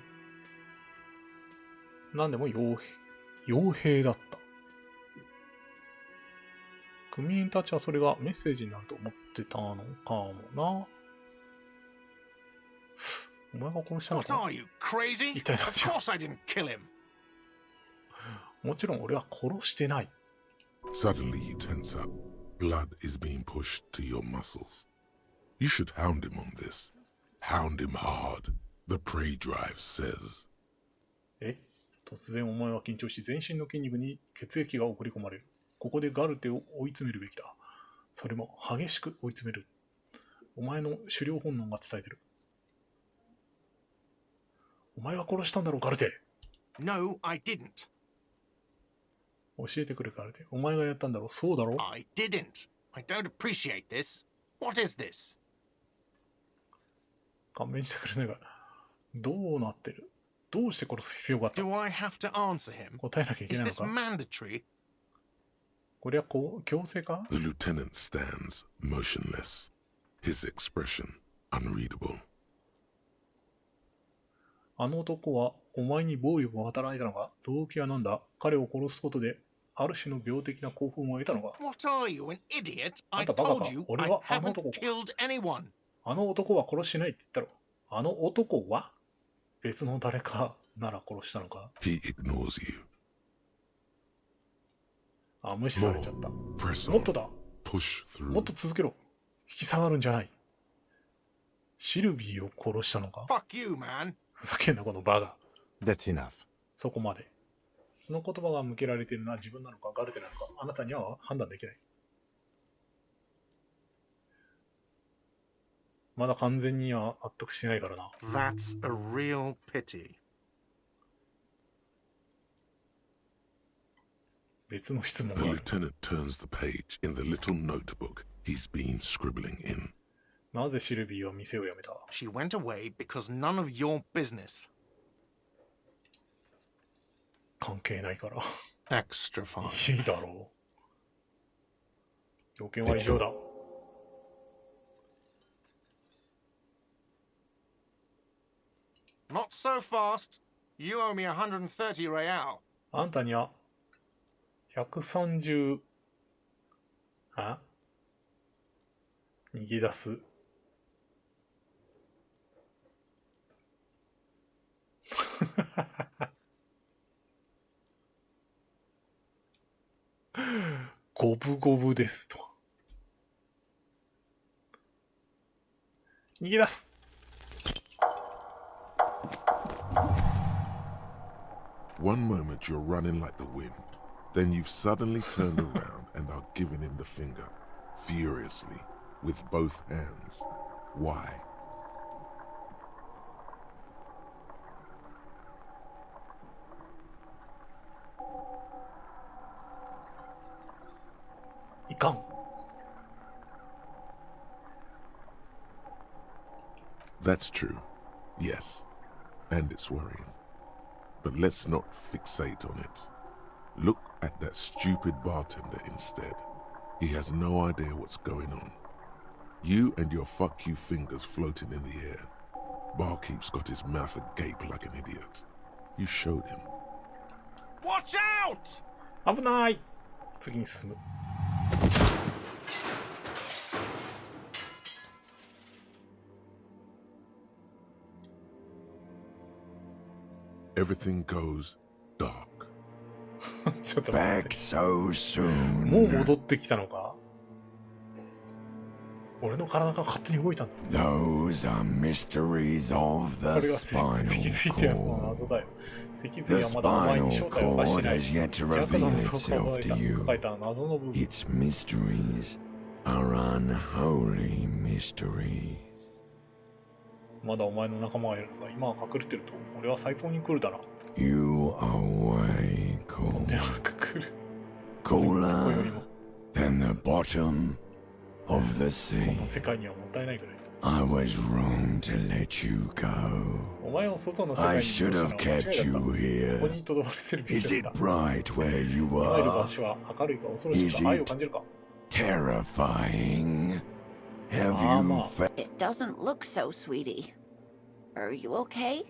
なんでも傭兵だった。組員たちはそれがメッセージになると思ってたのかもな。お前が殺したの What か are you, crazy? 一体何 Of じゃ。 course I didn't kill him. もちろん俺は殺してない。Suddenly you tense up. Blood is being pushed to your muscles. You should hound him on this. Hound him hard. The prey drive says. 突然お前は緊張し全身の筋肉に血液が送り込まれる。ここでガルテを追い詰めるべきだ。それも激しく追い詰める。お前の狩猟本能が伝えてる。お前が殺したんだろう、ガルテ。 No, I didn't. 教えてくれ、ガルテ。お前がやったんだろう。そうだろう。 I didn't. I don't appreciate this. What is this? 勘弁してくれないが。どうなってる？どうして殺す必要があった？ Do I have to answer him? 答えなきゃいけ Is ないの this か？ mandatory? これは強制か？ The lieutenant stands motionless. His expression unreadable. あの男はお前に暴力を働いたのか？動機は何だ？彼を殺すことである種の病的な興奮を得たのか？ What are you, an idiot? I あんたバカか？ told you 俺 I はあの haven't 男 killed anyone. あの男は殺してないって言ったろ。あの男は別の誰かなら殺したのか？ He ignores you. あ、無視されちゃった。 Press もっ on. とだ。 Push もっ through. と続けろ。引き下がるんじゃない。シルビーを殺したのか？ Fuck you, man. ふざけんな、このバカ。 That's enough. そこまで。その言葉が向けられているのは自分なのかガルテなのか、あなたには判断できない。まだ完全には納得してないからな。 That's a real pity. 別の質問 The がある。 lieutenant turns the page in the little notebook he's been scribbling in. なぜシルビーは店を辞めた？ She went away because none of your business. 関係ないから。 Extra fine. いいだろう。要件は以上だ。 Not so fast. You owe me 130 real. あんたには130逃げ出す。五分五分ですと。逃げ出す。 One moment you're running like the wind. Then you've suddenly turned around and are giving him the finger, furiously, with both hands. Why? いかん。 That's true. Yes. And it's worrying. But let's not fixate on it. Look at that stupid bartender instead. He has no idea what's going on. You and your fuck you fingers floating in the air. Barkeep's got his mouth agape like an idiot. You showed him. Watch out! 危ない。次に進む。 Everything goes dark. ちょっと待っ Back て。 so soon. もう戻ってきたのか？俺の体が勝手に動いたんだ。 Those are mysteries of そ the れが脊髄ってやつの spinal 謎 cord. だよ。脊髄 The はまだお前に spinal 正体を明かして cord ない。 has yet to 弱 reveal な謎を itself 抱 to you. えた謎の部分。 Its mysteries are unholy mysteries. まだお前の仲間がいるのか。今は隠れてると。俺は最高にクールだな。 You are way で cool. はクール。そこより Cooler も than the bottom of the こ sea. の世界にはもったいないぐらい。 I was wrong to let you go. お前を外の世界 I に should 戻 have したのは間違 kept いだった。ここ you に here. とどまらせるべ Is き it だった。 bright where you 今いる場 are? 所は明るいか恐ろしい Is か愛を it 感じるか？ Terrifying? Have Ah, you ma. It doesn't look so, sweetie. Are you okay?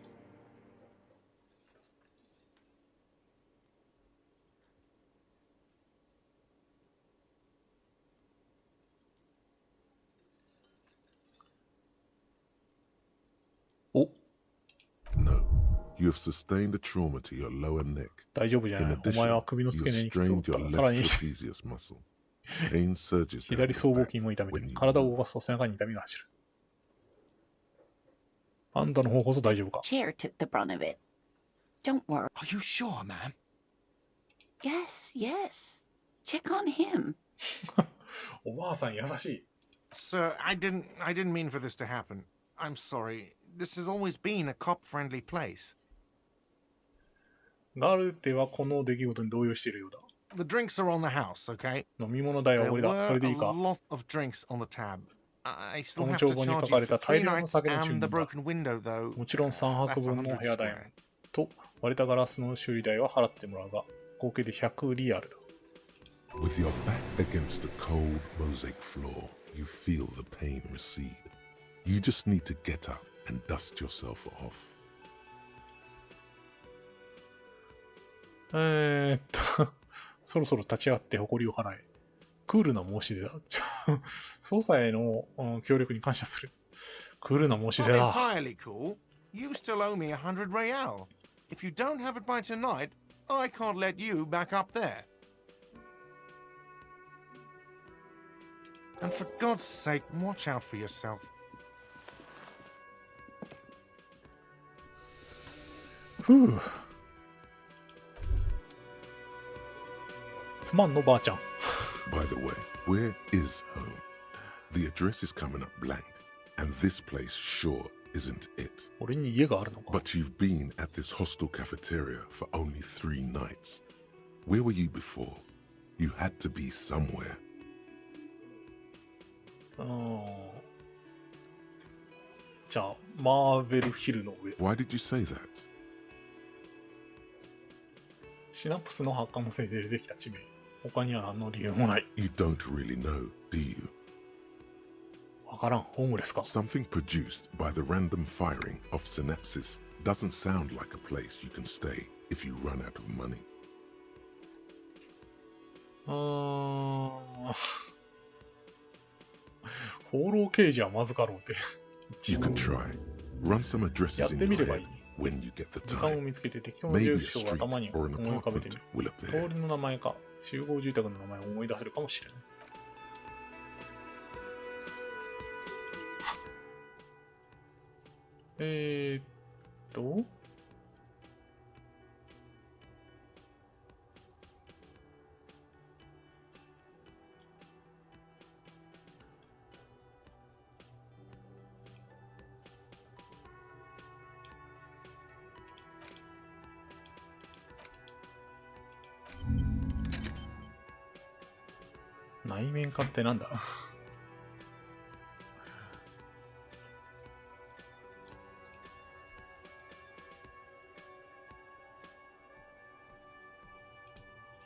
お、 No. You have sustained a trauma to your lower neck. 大丈夫じゃ In ない。お addition, 前は首の you 付け have 根に傷を負 strained った。 your さら left に trapezius muscle. Pain surges down 左 your 僧帽 back 筋も痛めて when る。 you 体を move. 動かすと背中に痛みが走る。あんたの方こそ大丈夫か。 Chair took the brunt of it. Don't worry. Are you sure, ma'am? Yes, yes. Check on him. おばあさん優しい。 Sir, I didn't mean for this to happen. I'm sorry. This has always been a cop-friendly place. ガルテはこの出来事に動揺しているようだ。 The drinks are on the house, okay? 飲み物代は There 俺だ。 were それ a でいいか。 lot of drinks on the tab. I still この have 帳 to 簿に charge 書 you かれ for た大 3量の nights 酒の注 and 文 the だ。 broken window, though. もちろん3泊 That's 分の 100部屋代 square. と割れたガラスの修理代は払ってもらうが、合計で100リアルだ。 With your back against the cold mosaic floor, you feel the pain recede. You just need to get up and dust yourself off. そろそろ立ち上がって誇りを払え。クールな申し出だ。捜査への協力に感謝する。クールな申し出 Not だ。 entirely cool. You still owe me 100 real. If you don't have it by tonight, I can't let you back up there. And for God's sake, watch out for yourself. ふう。すまんのばあちゃん。 By the way, where is home? The address is coming up blank, and this place sure isn't it. 俺に家があるのか。 But you've been at this hostel cafeteria for only 3 nights. Where were you before? You had to be somewhere. じゃあ、マーベルヒルの上。 Why did you say that? シナプスの発火のせいで出てきた地名。他には何の理由もない。 You don't really know, do you? わからん。ホームレスか。 Something produced by the random firing of synapses doesn't sound like a place you can stay if you run out of money. 放浪刑事はまずかろうて。 You can try. Run some や addresses っ in てみ your ればい head い。 when you get the 時間を time. 見つけて適当な Maybe 住 a 所を street 頭に or 思 an い浮かべてみ apartment る。 will 通 appear. りの名前か集合住宅の名前を思い出せるかもしれない。えーっと内面化ってなんだ。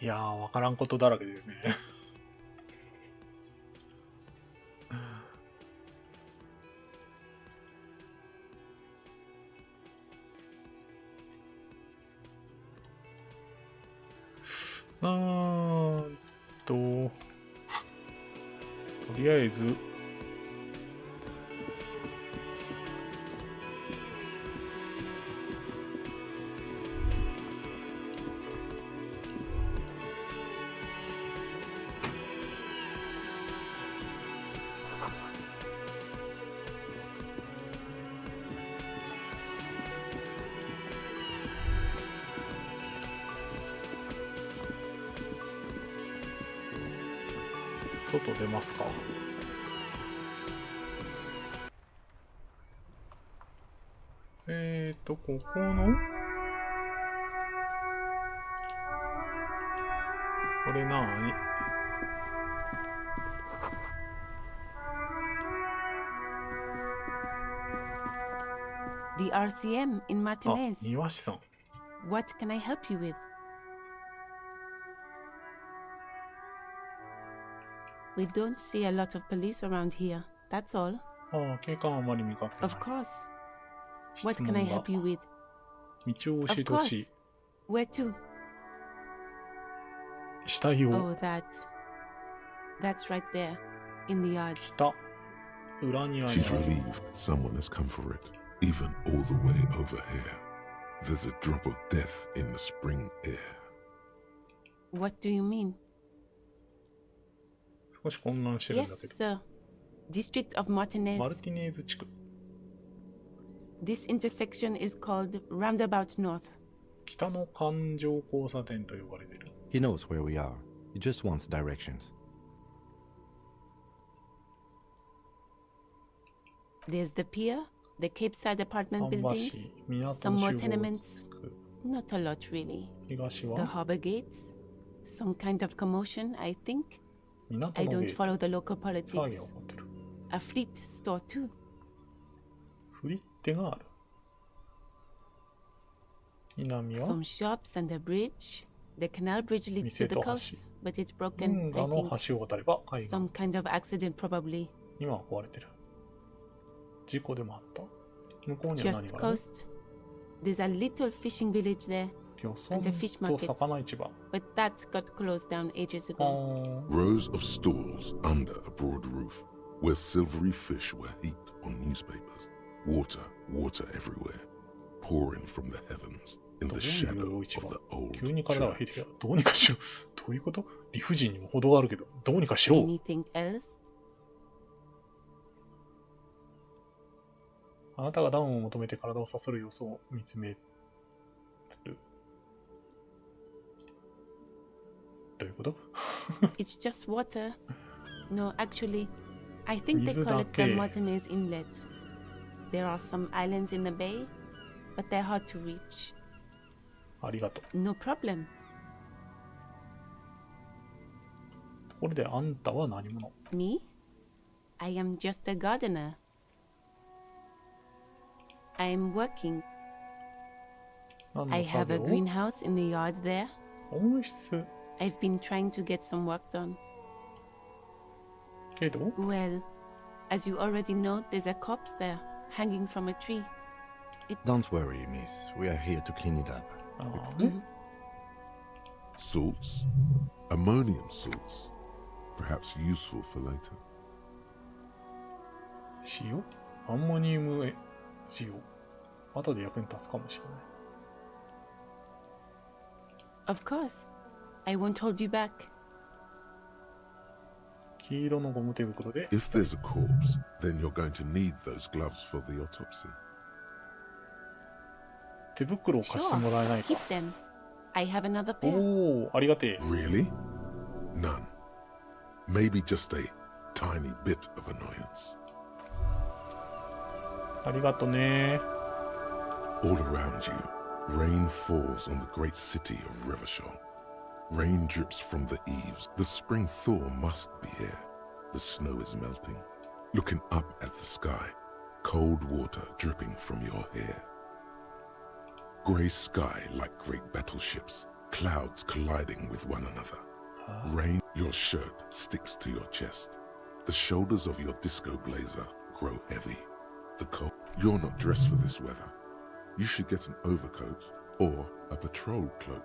いやー、わからんことだらけですね。とりあえず外出ますか。ここのこれなーにThe RCM in あ、 Martinez. 庭師さん。 What can I help you with? We don't see a lot of police around here. That's all. ああ、警官はあまり見かけない。 Of course. 質 What can I 問が help you with? 道を教えてほしい。 Where to? 死体を Oh, that's right there, in the yard. 北裏庭に She's relieved someone has come for it. Even all the way over here, there's a drop of death in the spring air. What do you mean? 少し混乱してるん Yes, だけど。 sir. District of マル Martinez. ティネーズ地区。 This intersection is called Roundabout North. 北の環状交差点と呼ばれている。 He knows where we are. He just wants directions. There's the pier, the Capeside apartment 桟 buildings, 橋、港 some の more 集合 tenements. 地区。 Not a lot, really. 東 The は harbor gates, some kind of commotion, I think. 港 I の don't ゲート。 follow the local 騒ぎ politics. が起こってる。 A fleet store, too. フリッテがある。南は Some shops and a bridge. The canal bridge leads to 店 the と橋。 coast, but it's 運 broken, 河 I の think. 橋を渡れば海岸。 Some kind of accident, probably. 今は壊れてる。事故でもあった。向こうには何 Just がある？ coast. There's a little fishing village there, 漁村 and a fish と market. 魚市場。 but that got closed down ages あ ago. ー Rows of stalls under a broad roof, where silvery fish were heaped on newspapers. Water, water everywhere, pouring from the heavens in どう the い shadow う of 市場 the old 急に体が church. 減ってきた。どうにかしろ。どういうこと？理不尽にも程があるけど、どうにかしろ。 Anything else? あなたがダウンを求めて体をさする様子を見つめる。どういうこと？ It's just water. No, actually, I think they 水 call だ it け。 the Martinez Inlet. There are some islands in the bay, but they're hard to reach. ありがとう。 No problem. ところであんたは何者？ Me? I am just a gardener. I am working. 何 I の作 have a 業？ greenhouse in the yard there. 温室 I've been trying to get some work done. けど Well, as you already know, there's a corpse there, hanging from a tree. Don't worry, miss. We are here to clean it up. あーね Salts? Ammonium salts. Perhaps useful for later. 塩アンモニウム塩。後で役に立つかもしれない。Of course. I won't hold you back. 黄色のゴム手袋で If there's a corpse, then you're going to need those gloves for the autopsy. 手袋を貸して Sure. もらえないか。 Keep them. I have another pair. おお、ありがてえ。 Really? None. Maybe just a tiny bit of annoyance. ありがとね。 All around you, rain falls on the great city of Rivershaw. Rain drips from the eaves. The spring thaw must be here. The snow is melting. Looking up at the sky, cold water dripping from your hair. Grey sky like great battleships, clouds colliding with one another. Rain, your shirt sticks to your chest. The shoulders of your disco blazer grow heavy. The cold. You're not dressed for this weather. You should get an overcoat or a patrol cloak.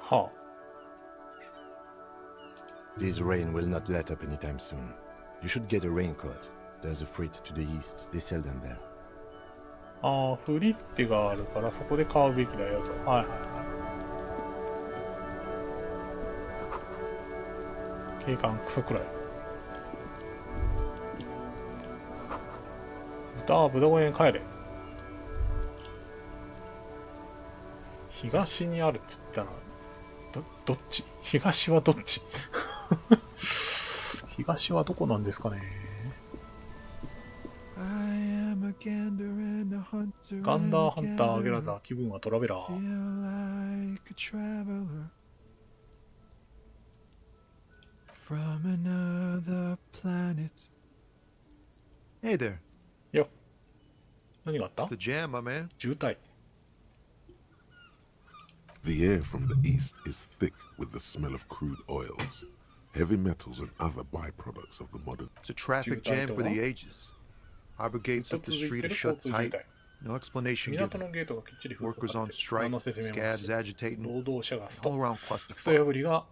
は This rain will not let up anytime soon. You should get a raincoat. There's a freight to the east. They sell them there. あ。ああ、フリッテがあるからそこで買うべきだよと。はいはいはい。警官クソくらい。豚は豚小屋に帰れ。東にあるっつったらどっち？東はどっち？東はどこなんですかね。ガンダーハンターアゲラザー、気分はトラベラー。 From another planet. Hey there. よ。何があった？ The jam, my man. 渋滞。 The air from the east is thick with the smell of crude oils. heavy metals and other byproducts of the modern. It's a traffic jam for the ages. Harbor ずっ gates と up the 続い street て are る交 shut 通渋 tight. 滞。 No explanation 港 given. のゲートがきっちり封鎖 Workers さ on れてる。 strike, 何の説明もな scabs し。 agitating. 労働者がス All ト。 around クソ clusterfuck. 破りが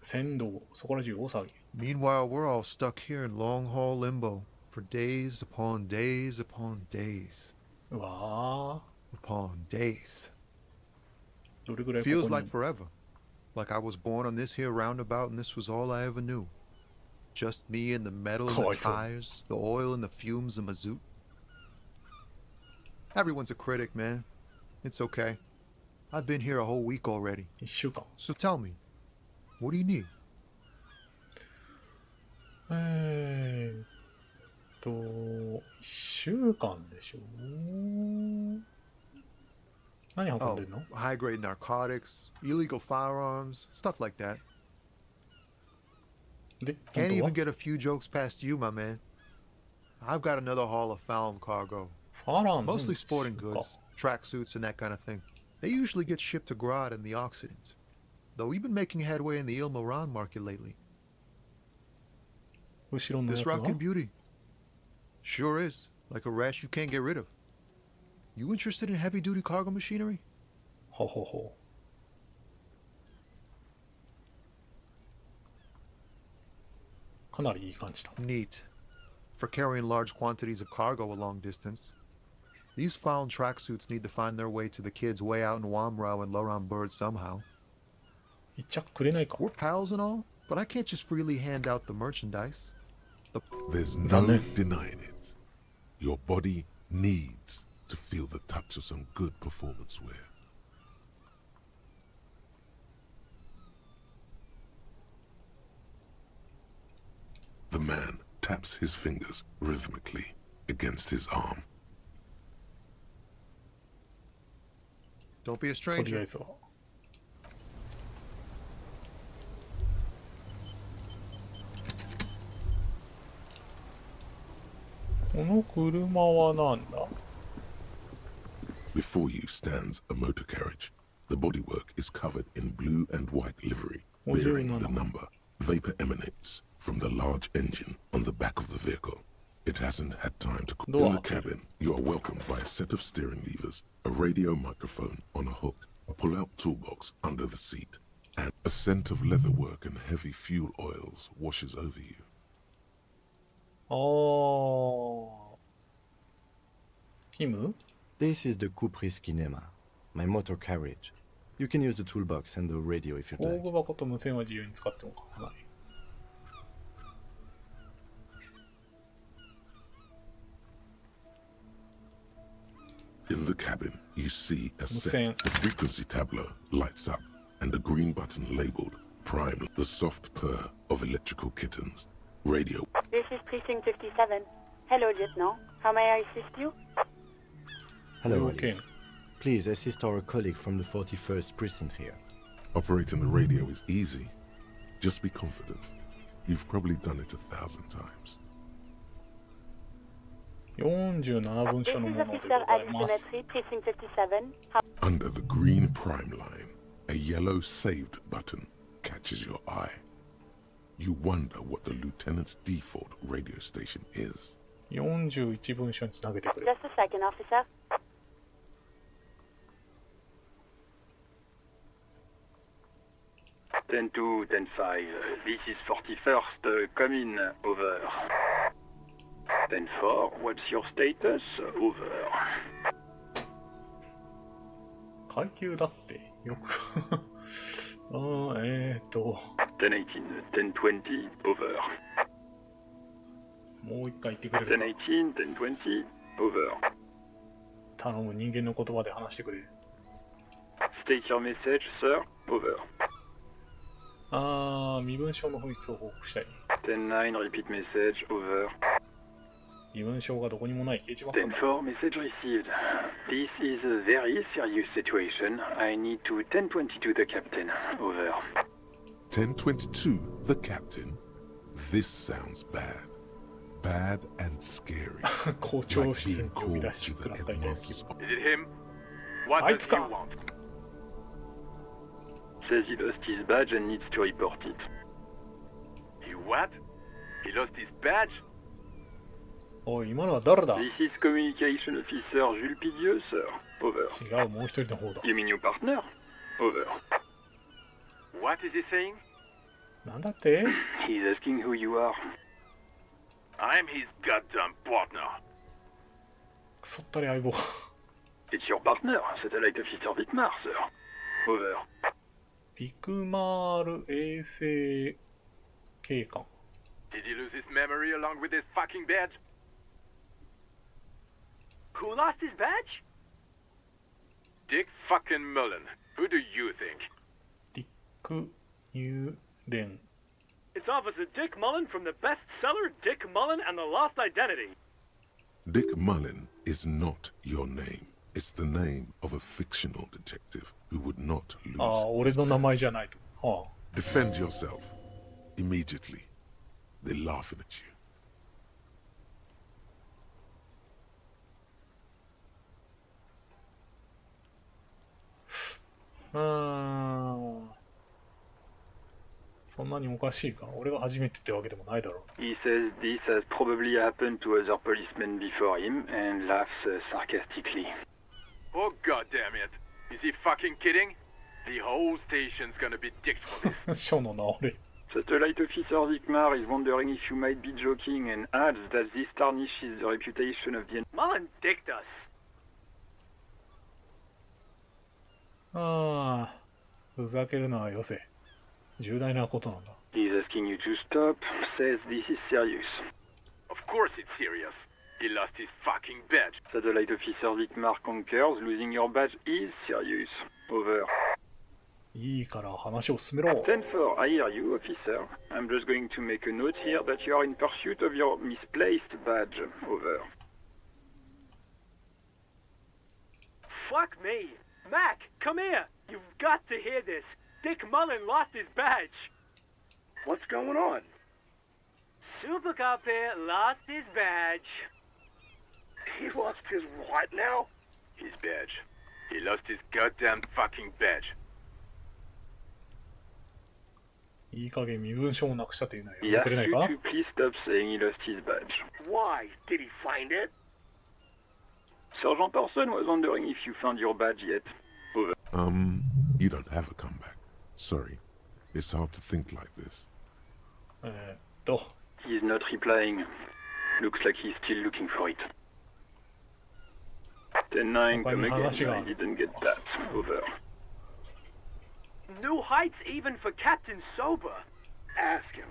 先導、そこら中大騒ぎ。 Meanwhile, we're all stuck here in long haul limbo for days upon days upon days うわ upon days. ー、どれぐらいこ Feels こ like に。 forever. Like I was born on this here roundabout and this was all I ever knew. Just me and the metal and the かわいそう。 tires, the oil and the fumes of mazout. Everyone's a critic, man. It's okay. I've been here a whole week already. 1週間。So tell me, what do you need? 1週間でしょ。何運ん Oh, でんの？ high-grade narcotics, illegal firearms, stuff like that. で、 Can't 本当は even get a few jokes past you, my man. I've got another haul of found cargo. ファラン Mostly sporting か goods, tracksuits and that kind of thing. They usually get shipped to Grad in the Occident. Though we've been making headway in the Il Moran market lately. 後ろのや This つが rockin' beauty. Sure is. Like a rash you can't get rid of. You interested in heavy-duty cargo machinery? ほほほ。かなりいい感じだ。 Neat. For carrying large quantities of cargo a long distance. These found tracksuits need to find their way to the kids way out in Wamrao and Loran Bird somehow. 一着くれないか。 We're pals and all, but I can't just freely hand out the merchandise. There's no Zanen. denying it. Your body needs to feel the touch of some good performance wear. The man taps his fingers rhythmically against his arm. Don't be a とりあ stranger. えずは。この車はなんだ？ Before you stands a motor carriage. The bodywork is covered in blue and white livery, bearing the number. Vapor emanates from the large engine on the back of the vehicle. It hasn't had time to cool. In the cabin, you are welcomed by a set of steering levers, a radio microphone on a hook, a pull-out toolbox under the seat, and a scent of leatherwork and heavy fuel oils washes over you. あー。ティム？ This is the Kupris Kinema, my motor carriage. You can use the toolbox and the radio if you'd 工 like. 具箱と無線は自由に使っても構わない。In the cabin, you see a Museum. set. The frequency tableau lights up, and a green button labeled Prime, the soft purr of electrical kittens. Radio. This is Precinct 57. Hello, Lieutenant. How may I assist you? Hello, Okay. Alice. Please assist our colleague from the 41st precinct here. Operating the radio is easy. Just be confident. You've probably done it 1,000 times. 47分 This 所の is もので Officer ござい Alice ます。 Demetri, Precinct 57. How Under the green prime line, a yellow saved button catches your eye. You wonder what the lieutenant's default radio station is. 41分所につなげてくれ。 Just a second, officer. Ten two, 10-5. This is 41st. Come in. Over. 10-4. What's your status? Over. 階級だってよく1018. 1020. Over. もう一回言ってくれるか。 1018. 1020. Over. 頼む、人間の言葉で話してくれ。 State your message, sir. Over. 身分証の紛失を報告したい。 10-9. Repeat message. Over. 身分証がどこにもない掲示板かな。 10-4. Message received. This is a very serious situation. I need to 1022 the captain. Over. 1022, the captain. This sounds bad. Bad and scary. 校長 Like 室 being に呼び called 出し to 食ら the ったみたいな気 Is headmaster's 分。 it him? What I does he can't. want? Says he lost his badge and needs to report it. He what? He lost his badge? おい、今のは誰だ？ This is Communication Officer Jules Pidieux, sir. Over. 違う、もう一人の方だ。 You mean your partner? Over. What is he saying? なんだって？ He's asking who you are. I'm his goddamn partner. くそったり相棒。It's your partner, Satellite Officer Vitmar, sir. Over. ビクマール衛星警官。Did he lose his memory along with his fucking badge? Who lost his badge? Dick fucking Mullen. Who do you think? ディック・ユーレン。 It's Officer Dick Mullen from the bestseller Dick Mullen and the Lost Identity. Dick Mullen is not your name. It's the name of a fictional detective who would not lose. ああ、俺の名前じゃないと。はあ。Defend yourself. Immediately. They're laughing at you. そんなにおかしいか。俺が初めてってわけでもないだろう。He says this has probably happened to other policemen before him and laughs sarcastically. Oh god damn it. Is he fucking kidding? The whole station's gonna be dicked for this. ショーの直れ。Satellite Officer Vicmar is wondering if you might be joking and adds that this tarnishes the reputation of the... Mullen dicked us. ああ、ふざけるのはよせ。重大なことなんだ。He's asking you to stop, says this is serious. Of course it's serious. He lost his fucking badge. Satellite Officer Vicmar concurs, losing your badge is serious. Over. いいから話を進めろ。10-4, I hear you, officer. I'm just going to make a note here that you are in pursuit of your misplaced badge. Over. Fuck me. Mac, come here. You've got to hear this. Dick Mullen lost his badge. What's going on? Super Cop here lost his badge. He lost his what now? His badge. He lost his goddamn fucking badge. いい加減身分証をなくしたというのは He やってくれ asks ない you か？ to please stop saying he lost his badge. Why? Did he find it? Sergeant Person was wondering if you found your badge yet. Over. You don't have a comeback. Sorry. It's hard to think like this. He's not replying. Looks like he's still looking for it. 10-9, come again. I didn't get that. Over. New heights even for Captain Sober. Ask him.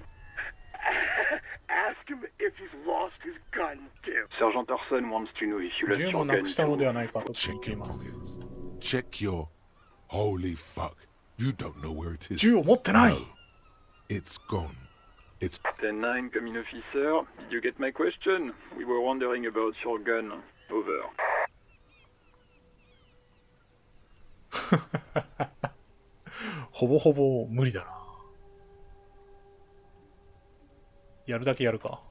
Ask him if he's lost his gun, too. Sergeant Orson wants to know if you lost 銃 your もな gun くしたので too. はないかと聞いています。 Check your... Holy fuck. You don't know where it is. 銃を持ってない。 No. It's gone. It's... 10-9, come in, officer. Did you get my question? We were wondering about your gun. Over. ほぼほぼ無理だな。やるだけやるか。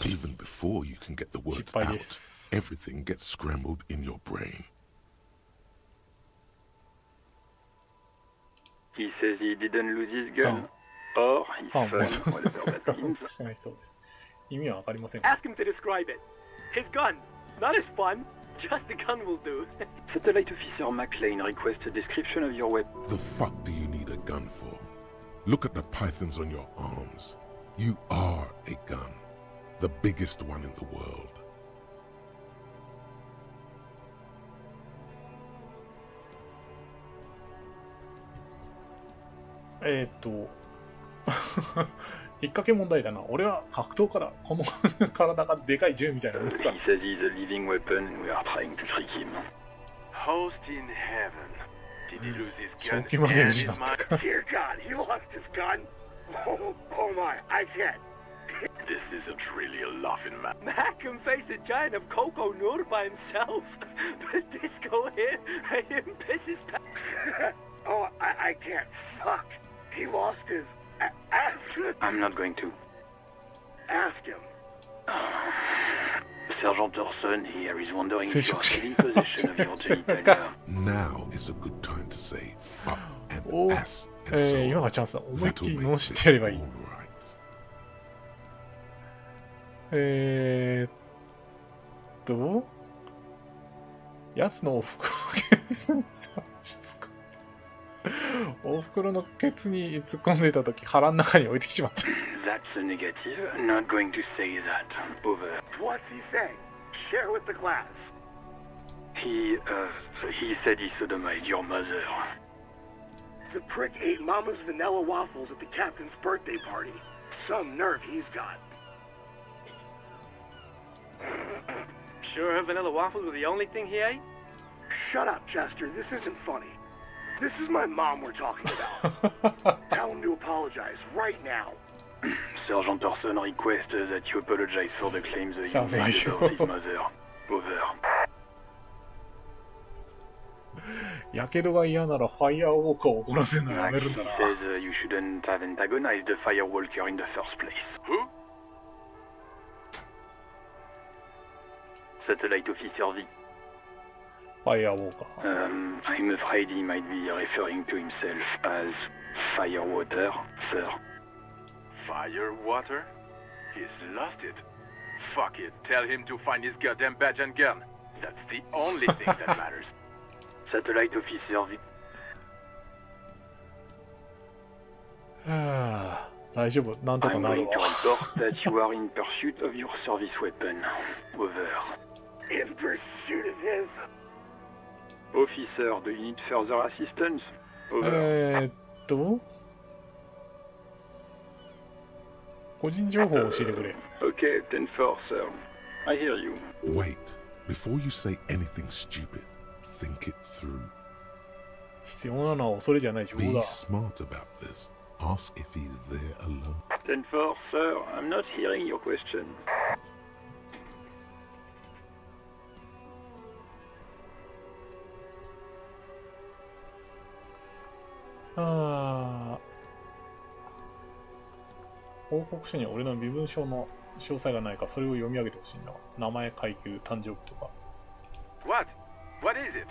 Even before you can get the words 失敗 out, です。 everything gets scrambled in your brain. He says he didn't lose his gun. Or his あ、も phone, う whatever that means. してないそうです。意味はわかりません。 Ask him to describe it. His gun. Not his fun. Just a gun will do. Satellite Officer McLean requests a description of your weapon. The fuck do you need a gun for? Look at the pythons on your arms. You are a gun. The biggest one in the world. 引っ掛け問題だな。俺は格闘家だ。この体がでかい銃みたいな大きさ。 He says he's a living weapon and we are trying to trick him. Host in heaven. Did he lose his 正 gun? 気まで And 失 his った mind? か。 Dear God, he lost his gun. Oh my, I can't. This isn't really a laughing matter. Mac can face a giant of Coco Nur by himself. But Disco here made him piss his pants. Oh, I can't. Fuck. He lost his... Ask him. I'm not going to. Ask him. Sergeant Orson here is wondering if you are 聖職 still in possession of your genitalia. Now is a good time to say fuck and お ass and so 今 on. がチャンスだ。思いっき That'll り make 罵ってやればいい this。all やつのおふくろのケツにおふくろのケツに突っ込んでいたとき腹の中に置いてきちまった。That's a negative. Not going to say that. Over. What's he saying? Share with the class. He said he sodomized your mother. The prick ate Mama's vanilla waffles at the captain's birthday party. Some nerve he's got. Sure her vanilla waffles were the only thing he ate? Shut up, Chester. This isn't funny. This is my mom we're talking about. Tell him to apologize right now. Sergeant Orson requests that you apologize for the claims that you made about his mother. Over. やけどが嫌ならファイヤーウォーカーを怒らせるのやめるんだな。He says you shouldn't have antagonized the firewalker in the first place. Who? Satellite Officer V. ファイヤーウォーカー。I'm afraid he might be referring to himself as Firewater, sir. Firewater? He's lost it. Fuck it. Tell him to find his goddamn badge and gun. That's the only thing that matters. Satellite Officer V. はあ、大丈夫。なんとか I'm なる going わ。 to report that you are in pursuit of your service weapon. Over. In pursuit of his? Officer, do you need further assistance? Over. 個人情報を教えてくれ。Okay, 10-4, sir. I hear you. Wait. Before you say anything stupid, think it through. 必要なのは恐れじゃない情報 Be だ。 smart about this. Ask if he's there alone. 10-4, sir. I'm not hearing your question. ああ。報告書には俺の身分証の詳細がないか、それを読み上げてほしいんだわ。名前、階級、誕生日とか。What? What is it?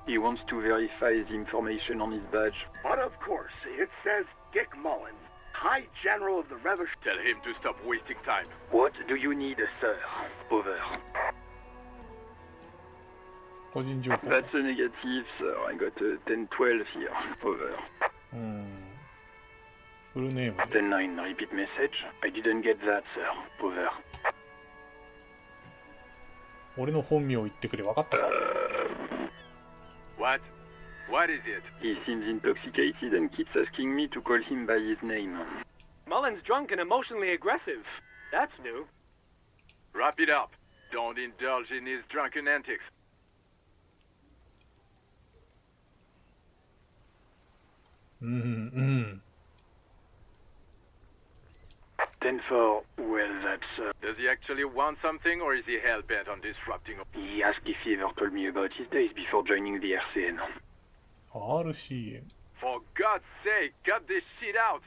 He wants to verify the information on his badge. But of course, it says Dick Mullen, High General of the Revolution. Tell him to stop wasting time. What do you need, sir? Over. 個人情報。 That's a negative, sir. I got a 10-12 here. Over. フルネームで。 10-9, repeat message. I didn't get that, sir. Over. 俺の本名を言ってくれ。分かったか？ What? What is it? He seems intoxicated and keeps asking me to call him by his name. Mullen's drunk and emotionally aggressive. That's new. Wrap it up. Don't indulge in his drunken antics. 10-4, well, that's... Does he actually want something, or is he hell-bent on disrupting? He asked if he ever told me about his days before joining the RCN. RCN. For God's sake, cut this shit out!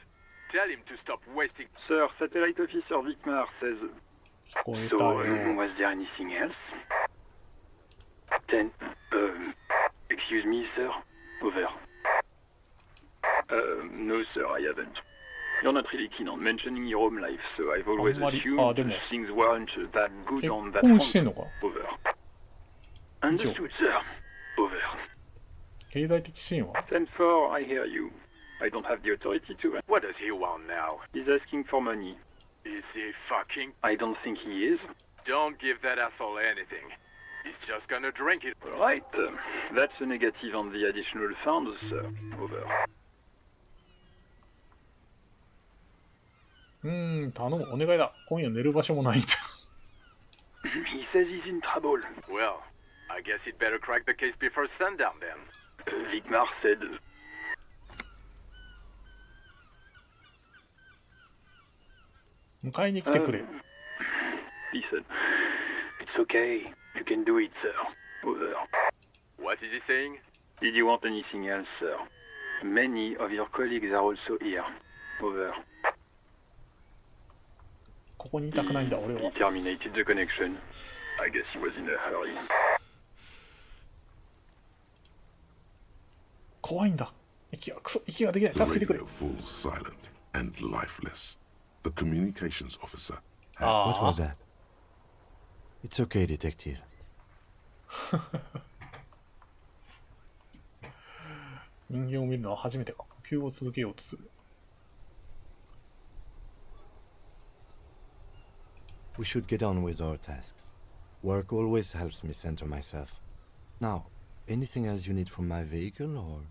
Tell him to stop wasting... Sir, Satellite Officer Vicmar says... So, was there anything else? 10... excuse me, sir? Over. No, sir, I haven't. You're not really keen on mentioning your home life, so I've always assumed things weren't that good on that front. Over. Understood, sir. Over. 経済的支援は 10-4, I hear you. I don't have the authority to... What does he want now? He's asking for money. Is he fucking... I don't think he is. Don't give that asshole anything. He's just gonna drink it. Right. That's a negative on the additional funds, sir. Over. 頼む。お願いだ。今夜寝る場所もないんだ。He says he's in trouble. Well, I guess he'd better crack the case before sundown then. Vicmar said... 迎えに来てくれ。He said, it's okay. You can do it, sir. Over. What is he saying? Did you want anything else, sir? Many of your colleagues are also here. Over. ここにいたくないんだ、俺は。He terminated the connection. I guess he was in a hurry. 怖いんだ。息ができない。 The 助けてくれ。 radio falls silent and lifeless. The communications officer What was that? It's okay, detective. 人間を見るのは初めてか。呼吸を続けようとする。We should get on with our tasks. Work always helps me center myself. Now, anything else you need from my vehicle, or...?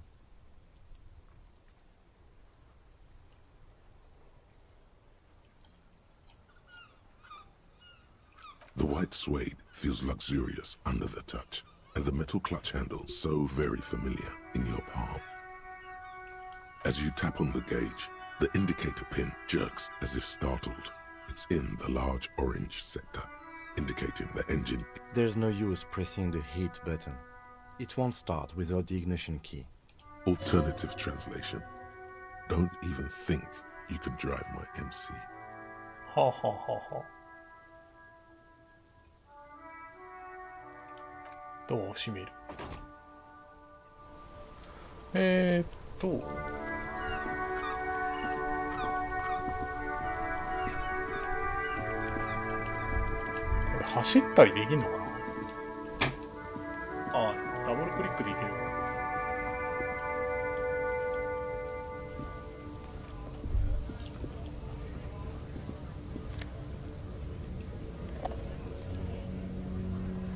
The white suede feels luxurious under the touch, and the metal clutch handle so very familiar in your palm. As you tap on the gauge, the indicator pin jerks as if startled. It's in the large orange sector, indicating the engine. There's no use pressing the heat button. It won't start without the ignition key. Alternative translation. Don't even think you can drive my MC. はあはあはあはあ。ドアを閉める。これ走ったりできんのかな。ああ、ダブルクリックできる。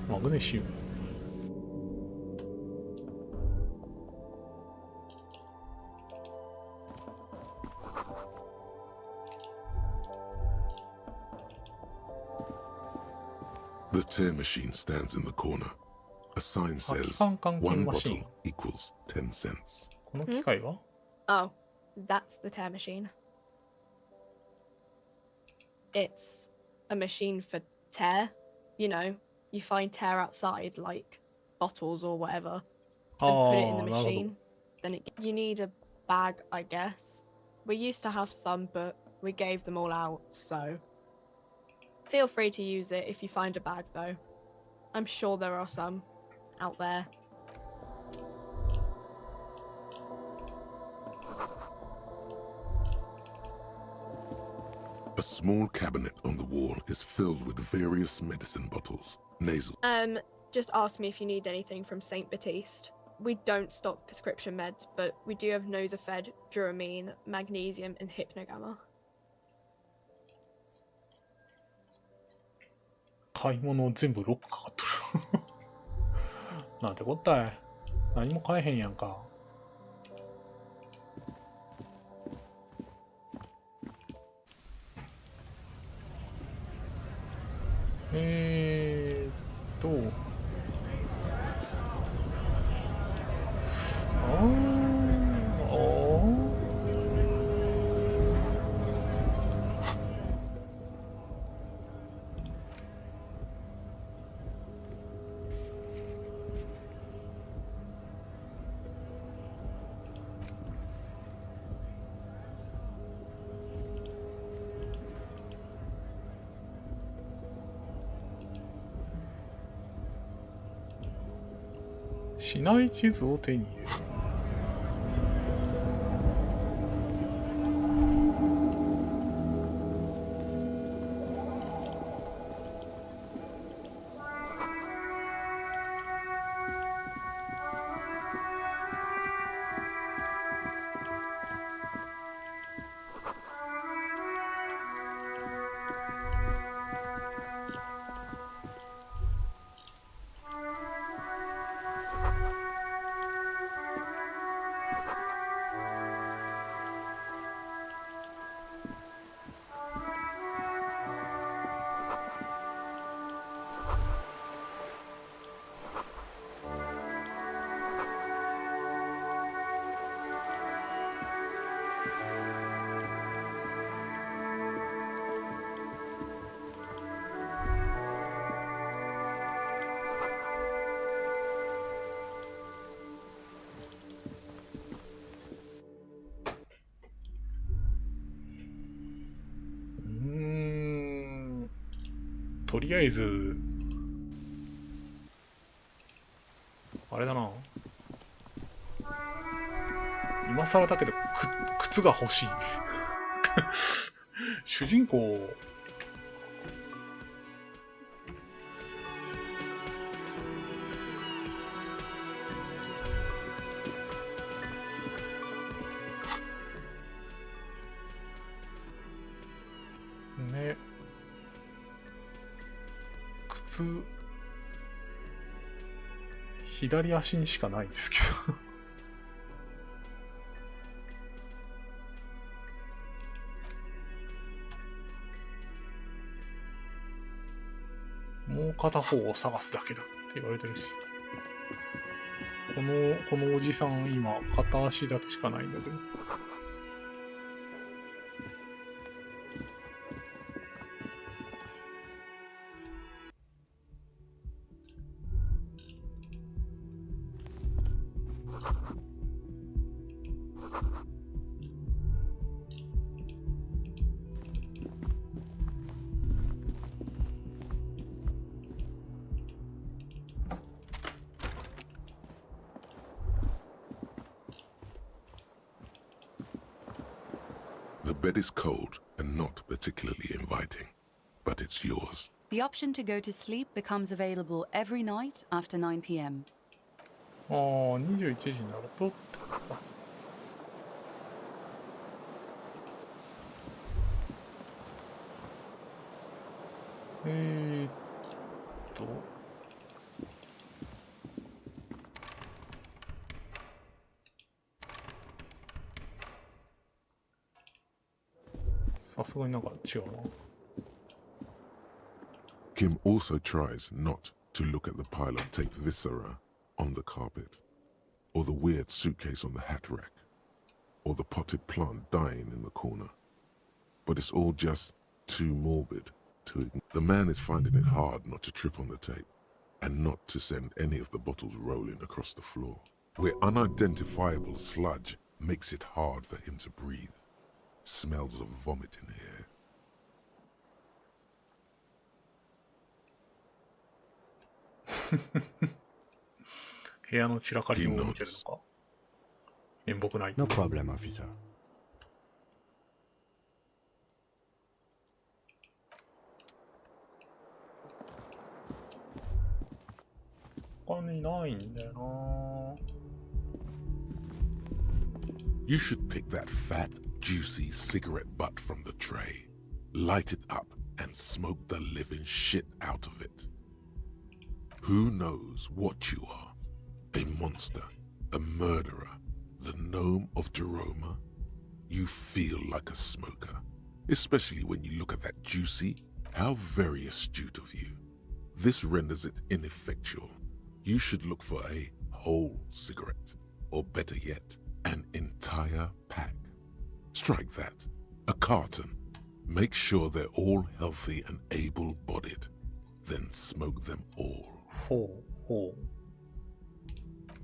マグネシウム。The tear machine stands in the corner. A sign says 1 bottle equals 10 cents. この機械は? Oh, that's the tear machine. It's a machine for tear. You know, you find tear outside, like bottles or whatever, and put it in the machine. Then you need a bag, I guess. We used to have some, but we gave them all out, so... Feel free to use it if you find a bag, though. I'm sure there are some out there. A small cabinet on the wall is filled with various medicine bottles. Nasal. Just ask me if you need anything from St. Baptiste. We don't stock prescription meds, but we do have Nosafed, Duramine, Magnesium, and Hypnogamma. 買い物全部ロックかかっとる。なんてこったい。何も買えへんやんか。市内地図を手に入れる。とりあえずあれだな、今更だけど靴が欲しい。主人公靴、左足にしかないんですけど。もう片方を探すだけだって言われてるし。このおじさん今、片足だけしかないんだけど。The bed is cold and not particularly inviting, but it's yours. The option to go to sleep becomes available every night after 9 p.m. ああ、21時になるとってことか。さすがになんか違うな。Kim also tries not to look at the pile of taped viscera on the carpet, or the weird suitcase on the hat rack, or the potted plant dying in the corner. But it's all just too morbid to ignore. The man is finding it hard not to trip on the tape, and not to send any of the bottles rolling across the floor, where unidentifiable sludge makes it hard for him to breathe. Smells of vomit in here. 部屋の散らかりを見てるのか。面目ない。No problem, officer. 他にないんだよな。You should pick that fat, juicy cigarette butt from the tray, light it up, and smoke the living shit out of it. Who knows what you are? A monster, a murderer, the gnome of Jeroma? You feel like a smoker, especially when you look at that juicy. How very astute of you. This renders it ineffectual. You should look for a whole cigarette, or better yet, an entire pack. Strike that. A carton. Make sure they're all healthy and able-bodied. Then smoke them all.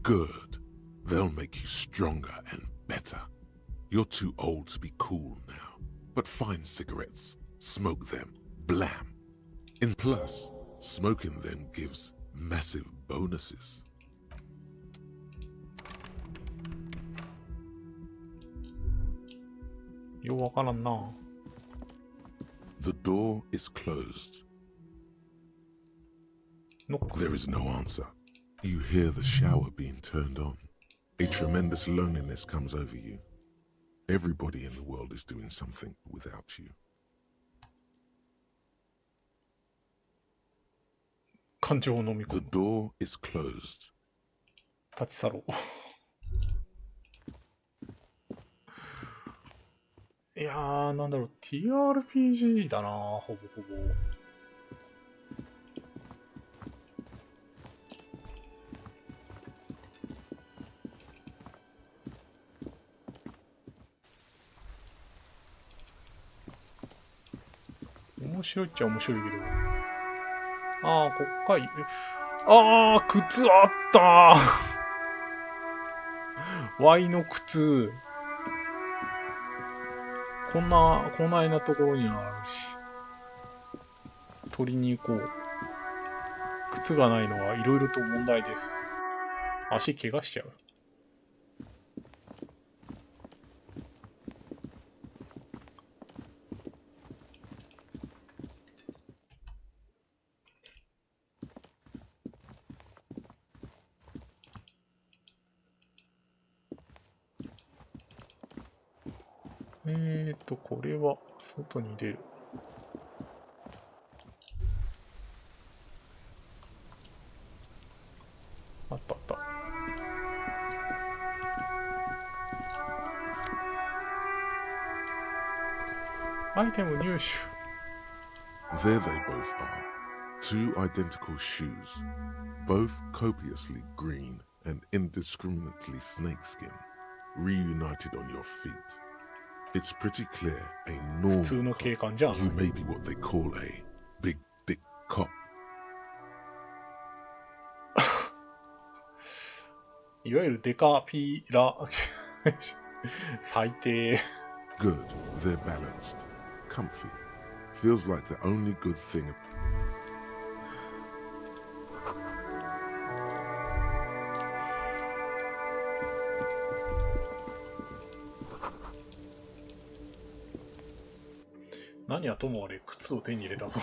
Good. They'll make you stronger and better. You're too old to be cool now. But find cigarettes. Smoke them. Blam. And plus, smoking them gives massive bonuses. ようわからんな。The door is closed. There is no answer. You hear the shower being turned on. A tremendous loneliness comes over you. Everybody in the world is doing something without you. 感情を飲み込む。The door is closed. 立ち去ろう。いやー、なんだろう、TRPG だな、ほぼほぼ。面白いっちゃ面白いけど。ああ、こっかい。ああ、靴あったーY の靴。こんなところにあるし。取りに行こう。靴がないのはいろいろと問題です。足怪我しちゃう。これは外に出る。アイテム入手。 There they both are. Two identical shoes, both copiously green and indiscriminately snakeskin, reunited on your feet. It's pretty clear a 普通 normal の警官じゃん。 you may be what they call a big dick cop. いわゆるデカピラ最低。 Good, they're balanced, comfy. Feels like the only good thing. 何はともあれ靴を手に入れたぞ。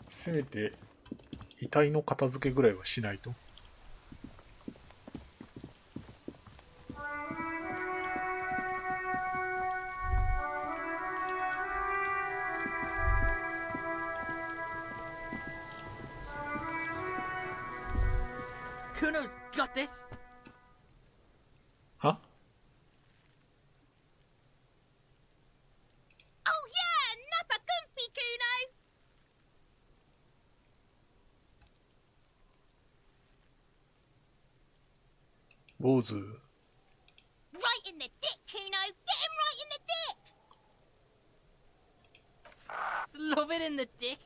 せめて遺体の片付けぐらいはしないと。Kuno's got this. は Oh yeah, nappa comfy, Kuno. 坊主。 Right in the dick, Kuno. Get him right in the dick. Love it in the dick.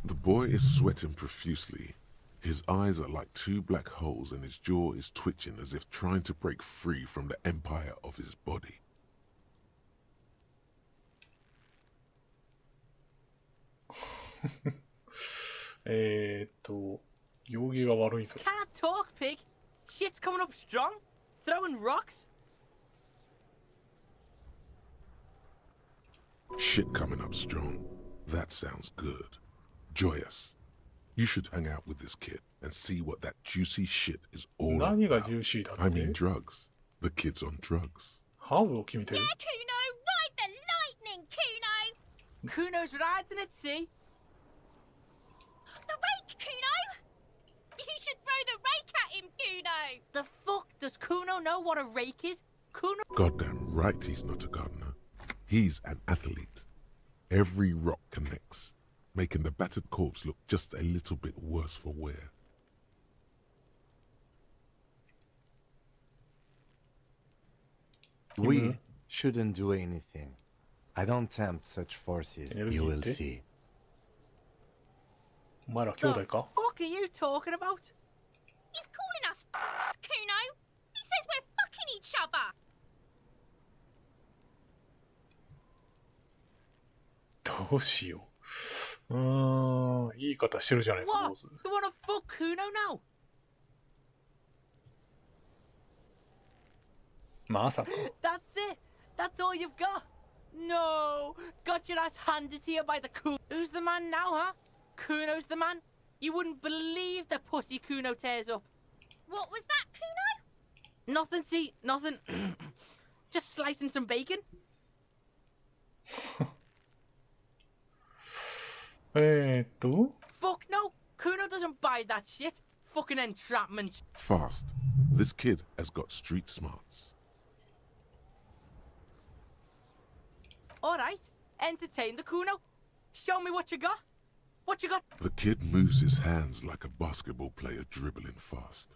The boy is sweating profusely. His eyes are like two black holes and his jaw is twitching as if trying to break free from the empire of his body. Can't talk, pig. Shit's coming up strong. Throwing rocks. Shit coming up strong. That sounds good. Joyous. You should hang out with this kid and see what that juicy shit is all about. 何がジューシーだって I mean drugs. The kid's on drugs. ハーブを決めてる Yeah, Kuno. Ride the lightning, Kuno. Kuno's riding at sea. The rake, Kuno. You should throw the rake at him, Kuno. The fuck does Kuno know what a rake is? Kuno. Goddamn right he's not a gardener. He's an athlete. Every rock connects, making the battered corpse look just a little bit worse for wear. We shouldn't do anything. I don't tempt such forces. You will see. お前ら兄弟か What are you talking about? He's calling us Kuno. He says we're fucking each other. どうしよう。いい言い方してるじゃないか、坊 What? 主。 You wanna fuck Kuno now? まさか。 That's it. That's all you've got. No. Got your ass handed to you by the Kuno. Who's the man now, huh? Kuno's the man. You wouldn't believe the pussy Kuno tears up. What was that, Kuno? Nothing, see, nothing. Just slicing some bacon. Fuck no. Kuno doesn't buy that shit. Fucking entrapment. Fast. This kid has got street smarts. All right. Entertain the Kuno. Show me what you got. What you got? The kid moves his hands like a basketball player dribbling fast.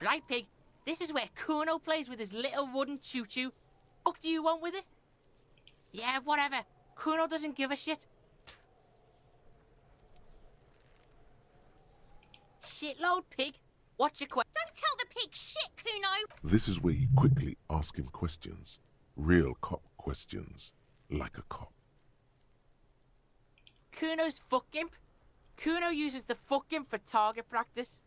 Right, pig. This is where Kuno plays with his little wooden choo-choo. What do you want with it? Yeah, whatever. Kuno doesn't give a shit. Shitload, pig. What's your question? Don't tell the pig shit, Kuno. This is where you quickly ask him questions. Real cop questions. Like a cop. Kuno's fuck imp. Kuno uses the fuck imp for target practice.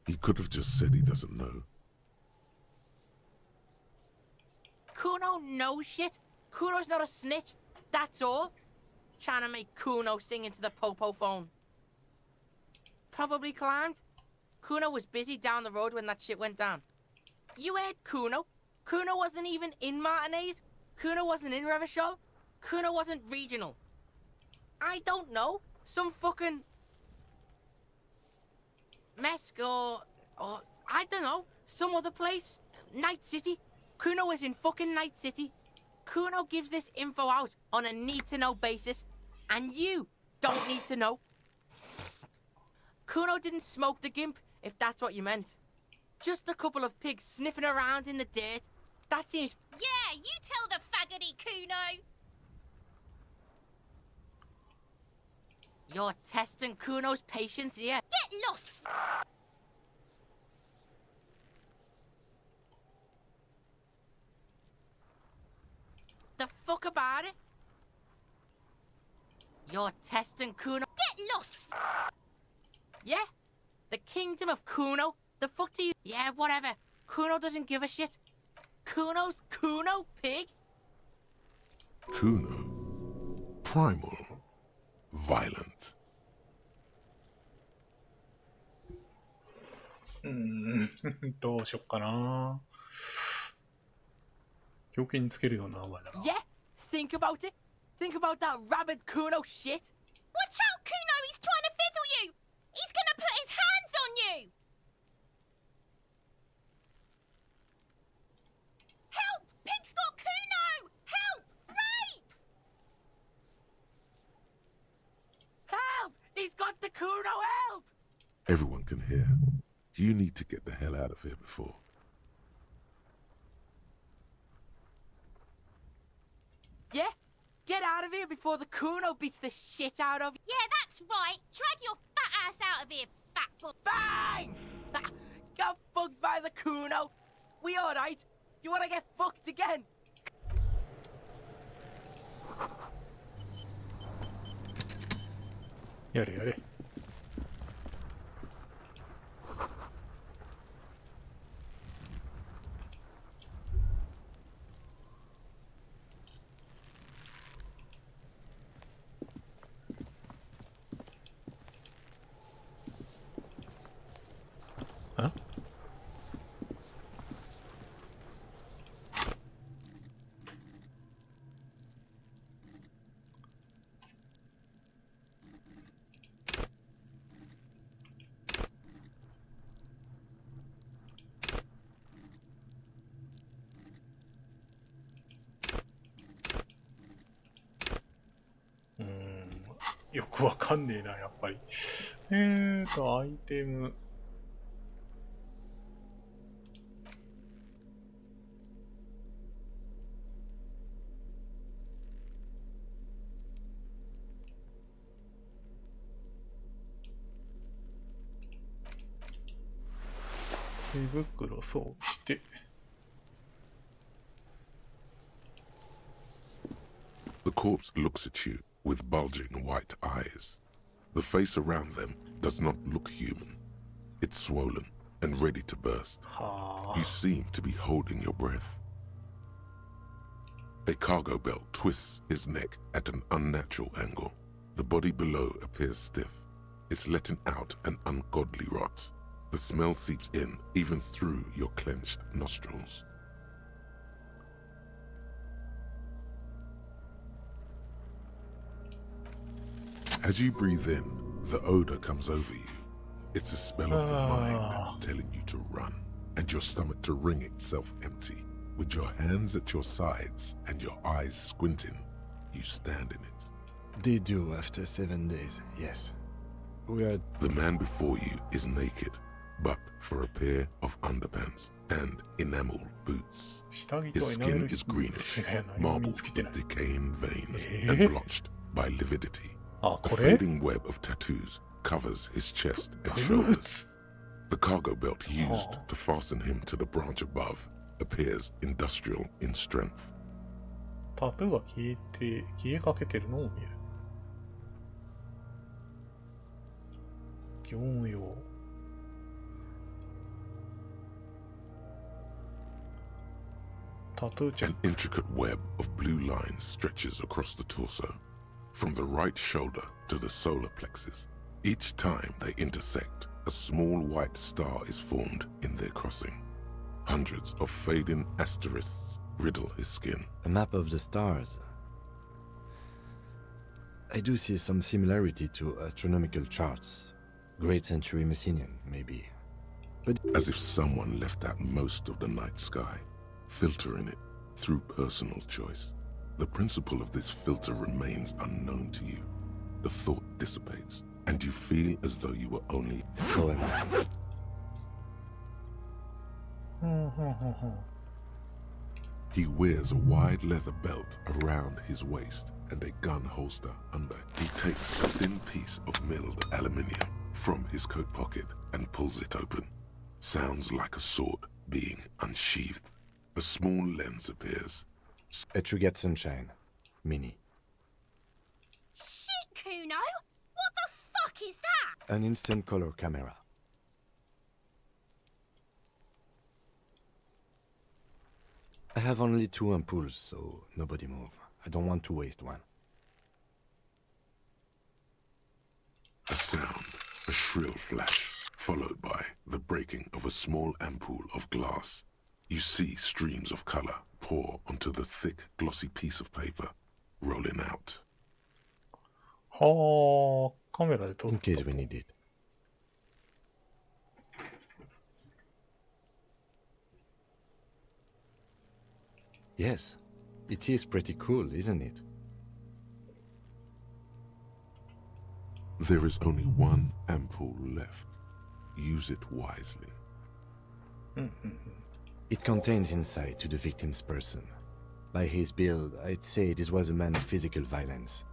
He could have just said he doesn't know. Kuno knows shit. Kuno's not a snitch. That's all. Trying to make Kuno sing into the popo phone. Probably climbed. Kuno was busy down the road when that shit went down. You heard Kuno. Kuno wasn't even in Martinez. Kuno wasn't in Revachol. Kuno wasn't regional. I don't know. Some fucking... Mesk or I don't know. Some other place. Night City. Kuno was in fucking Night City. Kuno gives this info out on a need-to-know basis. And you don't need to know. Kuno didn't smoke the gimp, if that's what you meant. Just a couple of pigs sniffing around in the dirt. That seems... Yeah, you tell the faggoty Kuno. You're testing Kuno's patience here. Get lost, The fuck about it? You're testing Kuno. Get lost, Yeah? The kingdom of Kuno? The fuck do you... Yeah, whatever. Kuno doesn't give a shit. Kuno's Kuno, pig? Kuno. Primal. Violent. どうしよっかな。狂犬につけるような名前だな。Yeah? Think about it. Think about that rabid Kuno shit. Watch out, Kuno! He's trying to fiddle you! He's gonna put his hands on you! Help! Pig's got Kuno! Help! Rape! Help! He's got the Kuno, help! Everyone can hear. You need to get the hell out of here before. Yeah? Get out of here before the Kuno beats the shit out of you. Yeah, that's right. Drag your fat ass out of here, fat boy. Bang! Got fucked by the Kuno. We alright? You wanna get fucked again? やれやれ。あ？よくわかんねえな、やっぱり。アイテム。手袋装備して。The corpse looks at you with bulging white eyes. The face around them does not look human. It's swollen and ready to burst. You seem to be holding your breath. A cargo belt twists his neck at an unnatural angle. The body below appears stiff. It's letting out an ungodly rot. The smell seeps in even through your clenched nostrils. As you breathe in, the odor comes over you. It's a spell of the mind telling you to run, and your stomach to wring itself empty. With your hands at your sides and your eyes squinting, you stand in it. They do after 7 days, yes. We are... The man before you is naked, but for a pair of underpants and enameled boots. His skin is greenish, marbled with decaying veins and blotched by lividity. A fading web of tattoos covers his chest and shoulders. The cargo belt used to fasten him to the branch above appears industrial in strength. タトゥーが消えかけてるのを見る。業務用。An intricate web of blue lines stretches across the torso, from the right shoulder to the solar plexus. Each time they intersect, a small white star is formed in their crossing. Hundreds of fading asterisks riddle his skin. A map of the stars. I do see some similarity to astronomical charts. Great Century Messinian, maybe. But as if someone left out most of the night sky, filtering it through personal choice. The principle of this filter remains unknown to you. The thought dissipates, and you feel as though you were only... He wears a wide leather belt around his waist and a gun holster under. He takes a thin piece of milled aluminium from his coat pocket and pulls it open. Sounds like a sword being unsheathed. A small lens appears. A Trigger Sunshine. Mini. Shit, Kuno! What the fuck is that? An instant color camera. I have only 2 ampoules, so nobody move. I don't want to waste one. A sound, a shrill flash, followed by the breaking of a small ampoule of glass. You see streams of color pour onto the thick, glossy piece of paper, rolling out. In case we need it. Yes, it is pretty cool, isn't it? There is only one ampoule left. Use it wisely. It contains insight to the victim's person. By his build, I'd say this was a man of physical violence.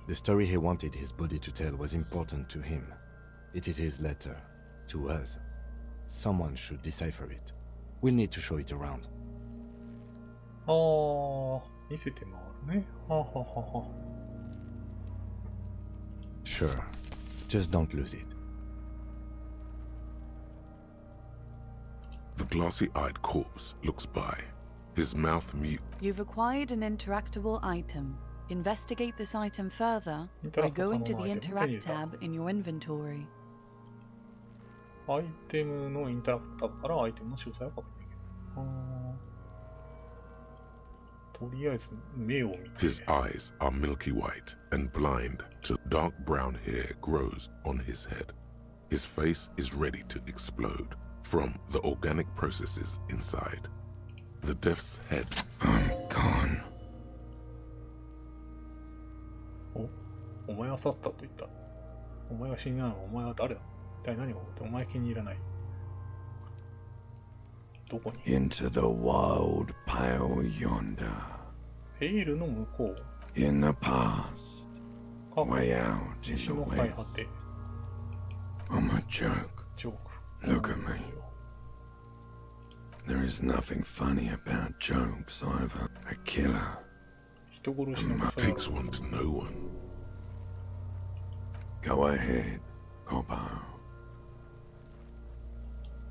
The story he wanted his body to tell was important to him. It is his letter, to us. Someone should decipher it. We'll need to show it around. 見せて回るね。Sure. Just don't lose it. The glossy-eyed corpse looks by, his mouth mute. You've acquired an interactable item. Investigate this item further by going to the Interact tab in your inventory. アイテムのインタラクトタブからアイテムの詳細を確認できる。とりあえず目を見て。His eyes are milky white and blind to dark brown hair grows on his head. His face is ready to explode from the organic processes inside. The death's head. I'm gone. お前は去ったと言った。お前が死んだのはお前は誰だ。一体何が起こってお前気に入らない。どこに Into the wild pale yonder. ペイルの向こう。In the past. Way out in the の最果 west. て。I'm a joke. ジョーク。 Look at me. There is nothing funny about jokes either. A killer. 人殺しの It takes one to know one. Go ahead, Cobbo.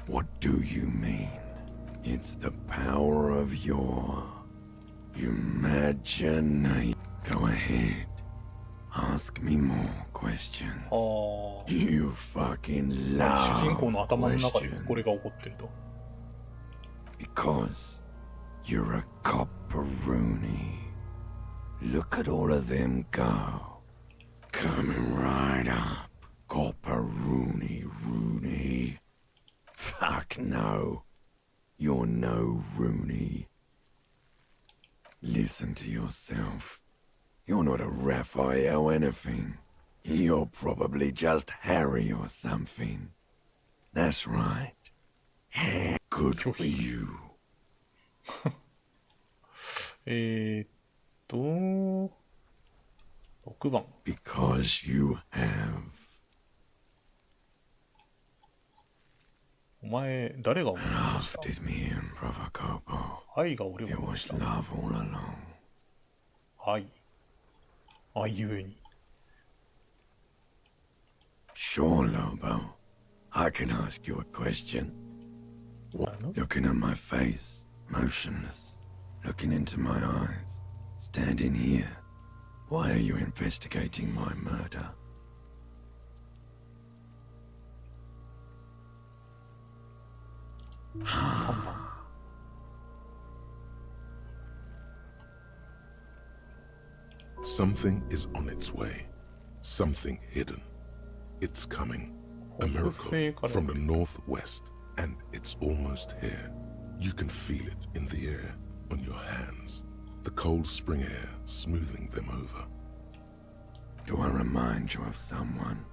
What do you mean? It's the power of your imagination. Go ahead. Ask me more questions. You fucking 主人公の love 頭の中で questions. これが起こってると。Because you're a copperoony. Look at all of them go. Coming right up. Copperoony, Rooney. Fuck no. You're no Rooney. Listen to yourself. You're not a Raphael anything. You're probably just Harry or something. That's right. Good for you. 6番。Because you have. お前、誰がお前を殺した Love did me in, brother Copo. 愛が俺を It 殺 was した。 love all along. 愛。愛ゆえに。Sure, Lobo. I can ask you a question. Looking at my face, motionless, looking into my eyes, standing here. Why are you investigating my murder? 3番。Something is on its way. Something hidden. It's coming. A miracle from the northwest, and it's almost here. You can feel it in the air, on your hands. The cold spring air smoothing them over. Do I remind you of someone?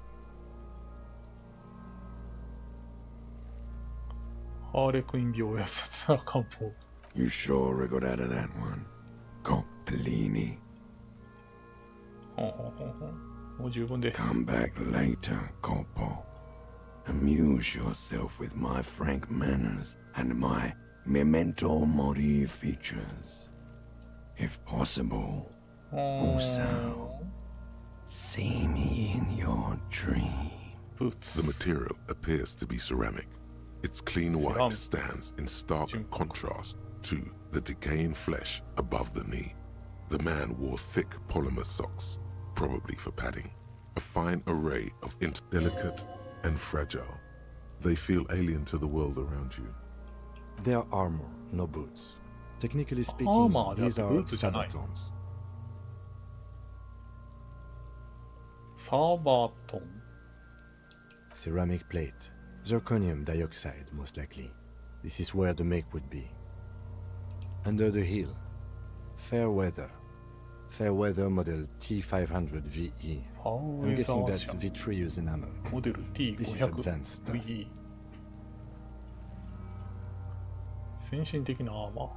ハーレクイン病やさたら漢方。You sure we got out of that one? Coppellini. もう十分です。 Come back later, Coppo. Amuse yourself with my frank manners and my memento mori features. If possible, also, see me in your dream. The material appears to be ceramic. Its clean white stands in stark contrast to the decaying flesh above the knee. The man wore thick polymer socks, probably for padding. A fine array of delicate and fragile. They feel alien to the world around you. They are armor, no boots. Technically speaking, Armor, these are bootsじゃない。 sabatons. サーバートン。 Ceramic plate. Zirconium dioxide, most likely. This is where the make would be. Under the heel. Fair weather. Fair weather model T500 VE. I'm guessing that's vitreous enamel. モデル This is advanced stuff. T500VE。先進的なアーマー。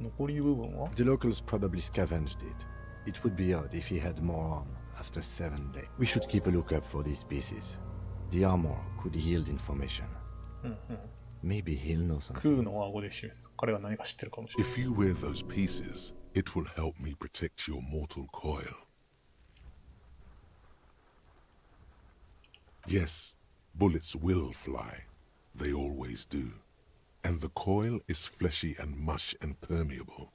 残り部分は The locals probably scavenged it. It would be odd if he had more on after 7 days. We should keep a lookout for these pieces. The armor could yield information. Maybe he'll know something. 空の顎で示す。彼が何か知ってるかもしれない。 If you wear those pieces, it will help me protect your mortal coil. Yes, bullets will fly. They always do. And the coil is fleshy and mush and permeable.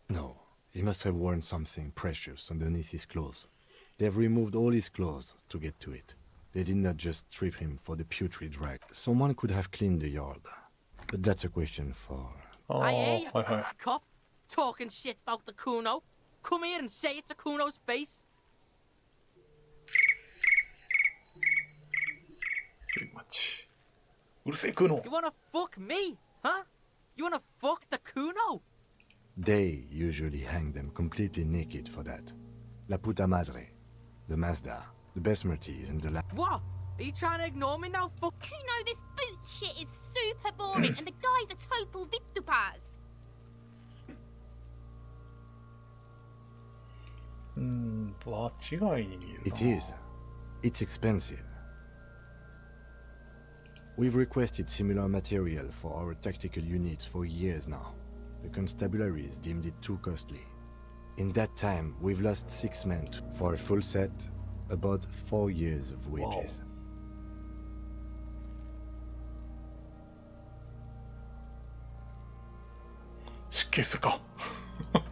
No, he must have worn something precious underneath his clothes. They've removed all his clothes to get to it. They did not just strip him for the putrid rag. Someone could have cleaned the yard. But that's a question for... I hear you, cop, talking shit about the Kuno. Come here and say it to Kuno's face. You wanna fuck me, huh? You wanna fuck the Kuno? They usually hang them completely naked for that. La puta madre, the Mazda, the Besmerties, and the What? Are you trying to ignore me now, fuck? Kuno, this boots shit is super boring and the guy's a total vitupaz. It is. It's expensive. We've requested similar material for our tactical units for years now. The constabularies deemed it too costly. In that time, we've lost 6 men for a full set, about 4 years of wages.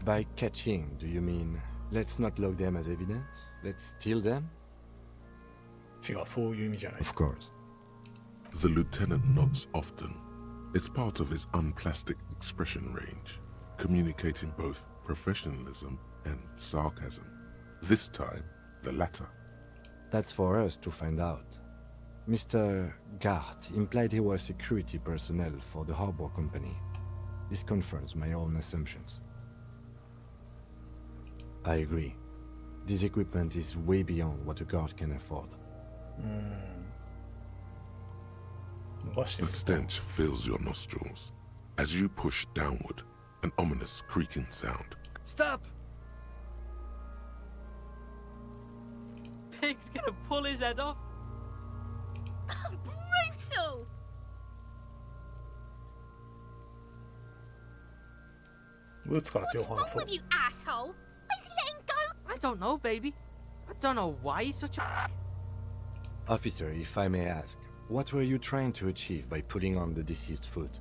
By catching, do you mean let's not log them as evidence? Let's steal them? Of course. The lieutenant nods often. It's part of his unplastic expression range, communicating both professionalism and sarcasm. This time, the latter. That's for us to find out. Mr. Gart implied he was security personnel for the harbor company. This confirms my own assumptions. I agree. This equipment is way beyond what a guard can afford. The stench fills your nostrils. As you push downward, an ominous creaking sound. Stop! Pig's gonna pull his head off. Brutal! What's wrong with you, asshole? Why is he letting go? I don't know, baby. I don't know why he's such a... Officer, if I may ask, what were you trying to achieve by putting on the deceased foot?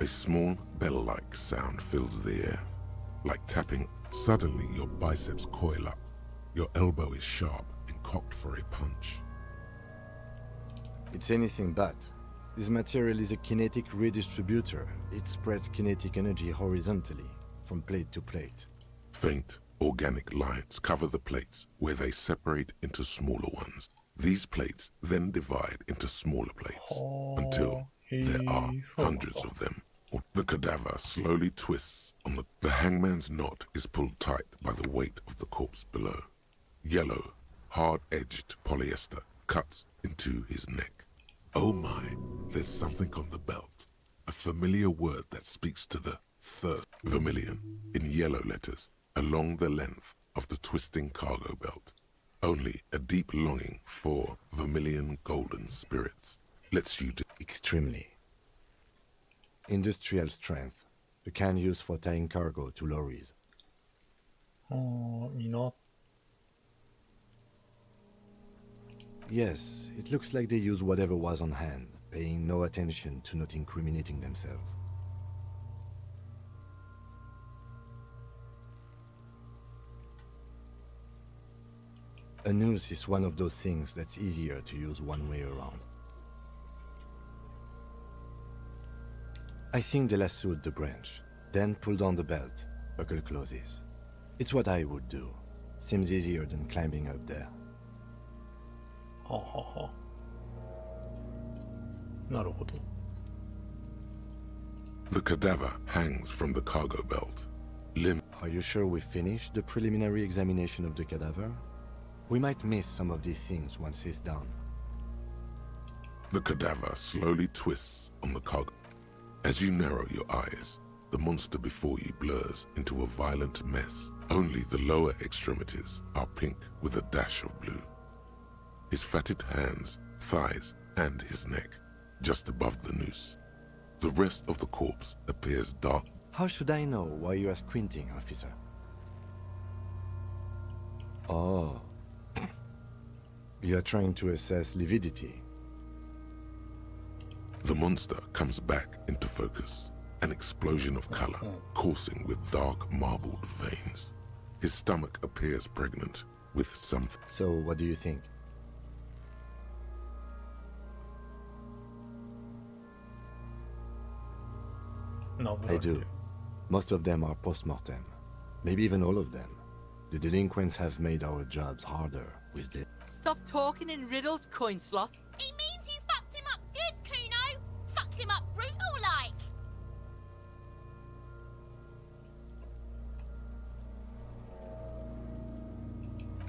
A small bell-like sound fills the air, like tapping. Suddenly, your biceps coil up. Your elbow is sharp and cocked for a punch. It's anything but. This material is a kinetic redistributor. It spreads kinetic energy horizontally, from plate to plate. Faint, organic lines cover the plates where they separate into smaller ones. These plates then divide into smaller plates until there are hundreds of them. The cadaver slowly twists on the hangman's knot is pulled tight by the weight of the corpse below. Yellow, hard-edged polyester cuts into his neck. Oh my, there's something on the belt. A familiar word that speaks to the thirst. Vermilion, in yellow letters, along the length of the twisting cargo belt. Only a deep longing for vermilion golden spirits lets you do. Extremely. Industrial strength. The kind used for tying cargo to lorries. Yes, it looks like they use whatever was on hand, paying no attention to not incriminating themselves. A noose is one of those things that's easier to use one way around. I think they lassoed the branch, then pull down the belt, buckle closes. It's what I would do. Seems easier than climbing up there. はあはあはあ。なるほど。The cadaver hangs from the cargo belt. Are you sure we finished the preliminary examination of the cadaver? We might miss some of these things once he's done. The cadaver slowly twists on the cargo. As you narrow your eyes, the monster before you blurs into a violent mess. Only the lower extremities are pink with a dash of blue. His fatted hands, thighs, and his neck, just above the noose. The rest of the corpse appears dark. How should I know why you are squinting, officer? Oh. You are trying to assess lividity. The monster comes back into focus, an explosion of color, coursing with dark marbled veins. His stomach appears pregnant with something. So, what do you think? I do. Most of them are post-mortem. Maybe even all of them. The delinquents have made our jobs harder with this. Stop talking in riddles, coin slot. He means you fucked him up good, Kuno. Fucked him up brutal like.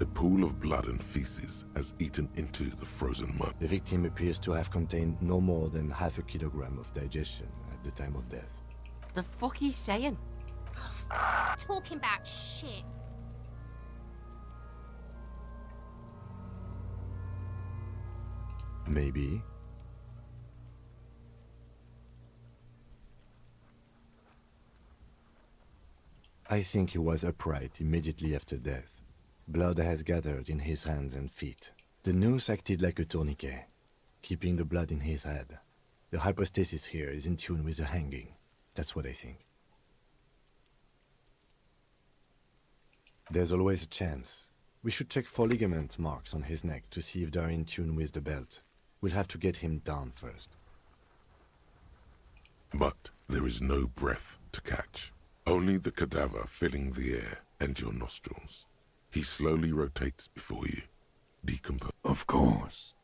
A pool of blood and feces has eaten into the frozen mud. The victim appears to have contained no more than half a kilogram of digestion at the time of death. The fuck he's saying? Talking about shit. Maybe. I think he was upright immediately after death. Blood has gathered in his hands and feet. The noose acted like a tourniquet, keeping the blood in his head. The hypostasis here is in tune with the hanging. That's what I think. There's always a chance. We should check for ligament marks on his neck to see if they're in tune with the belt. We'll have to get him down first. But there is no breath to catch. Only the cadaver filling the air and your nostrils. He slowly rotates before you, decompose. Of course.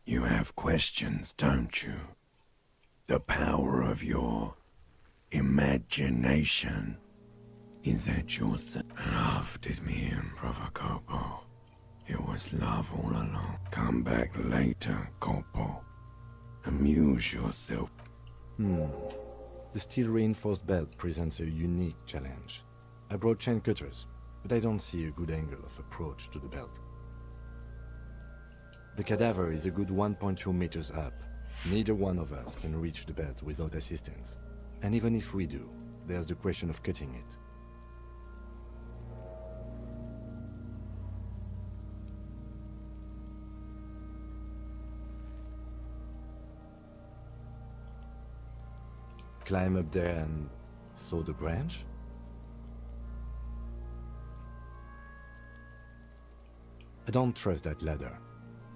You have questions, don't you? The power of your imagination is at your side. Love did me in, Brother Corpo. It was love all along. Come back later, Corpo. Amuse yourself. The steel-reinforced belt presents a unique challenge. I brought chain cutters, but I don't see a good angle of approach to the belt. The cadaver is a good 1.2 meters up. Neither one of us can reach the belt without assistance. And even if we do, there's the question of cutting it. Climb up there and saw the branch? I don't trust that ladder.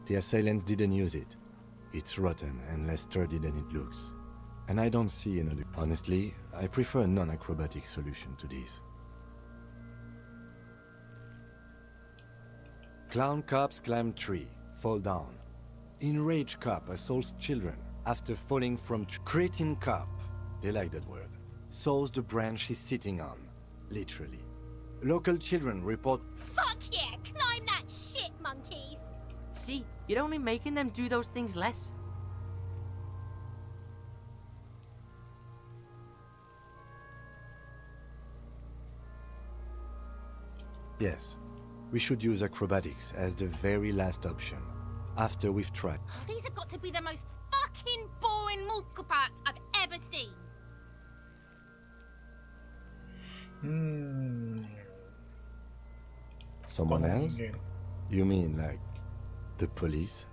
The assailants didn't use it. It's rotten and less sturdy than it looks. And I don't see another. Honestly, I prefer a non-acrobatic solution to this. Clown cops climb tree, fall down. Enraged cop assaults children after falling from cretin cop, they like that word, saws the branch he's sitting on, literally. Local children report. Fuck yeah, climb that shit, monkeys! See, you're only making them do those things less. Yes, we should use acrobatics as the very last option, after we've tried. Oh, these have got to be the most fucking boring multiple parts I've ever seen. Someone else? You mean like the police?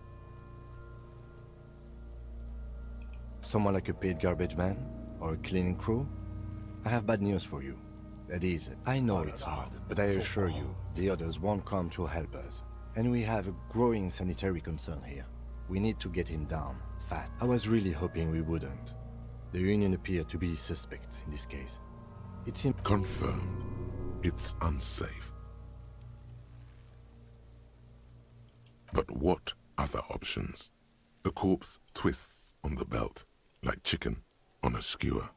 Someone like a paid garbage man? Or a cleaning crew? I have bad news for you. That is, I know it's hard, but I assure you, the others won't come to help us. And we have a growing sanitary concern here. We need to get him down, fast. I was really hoping we wouldn't. The union appeared to be suspect in this case. It's confirmed. It's unsafe. But what other options? The corpse twists on the belt, like chicken on a skewer.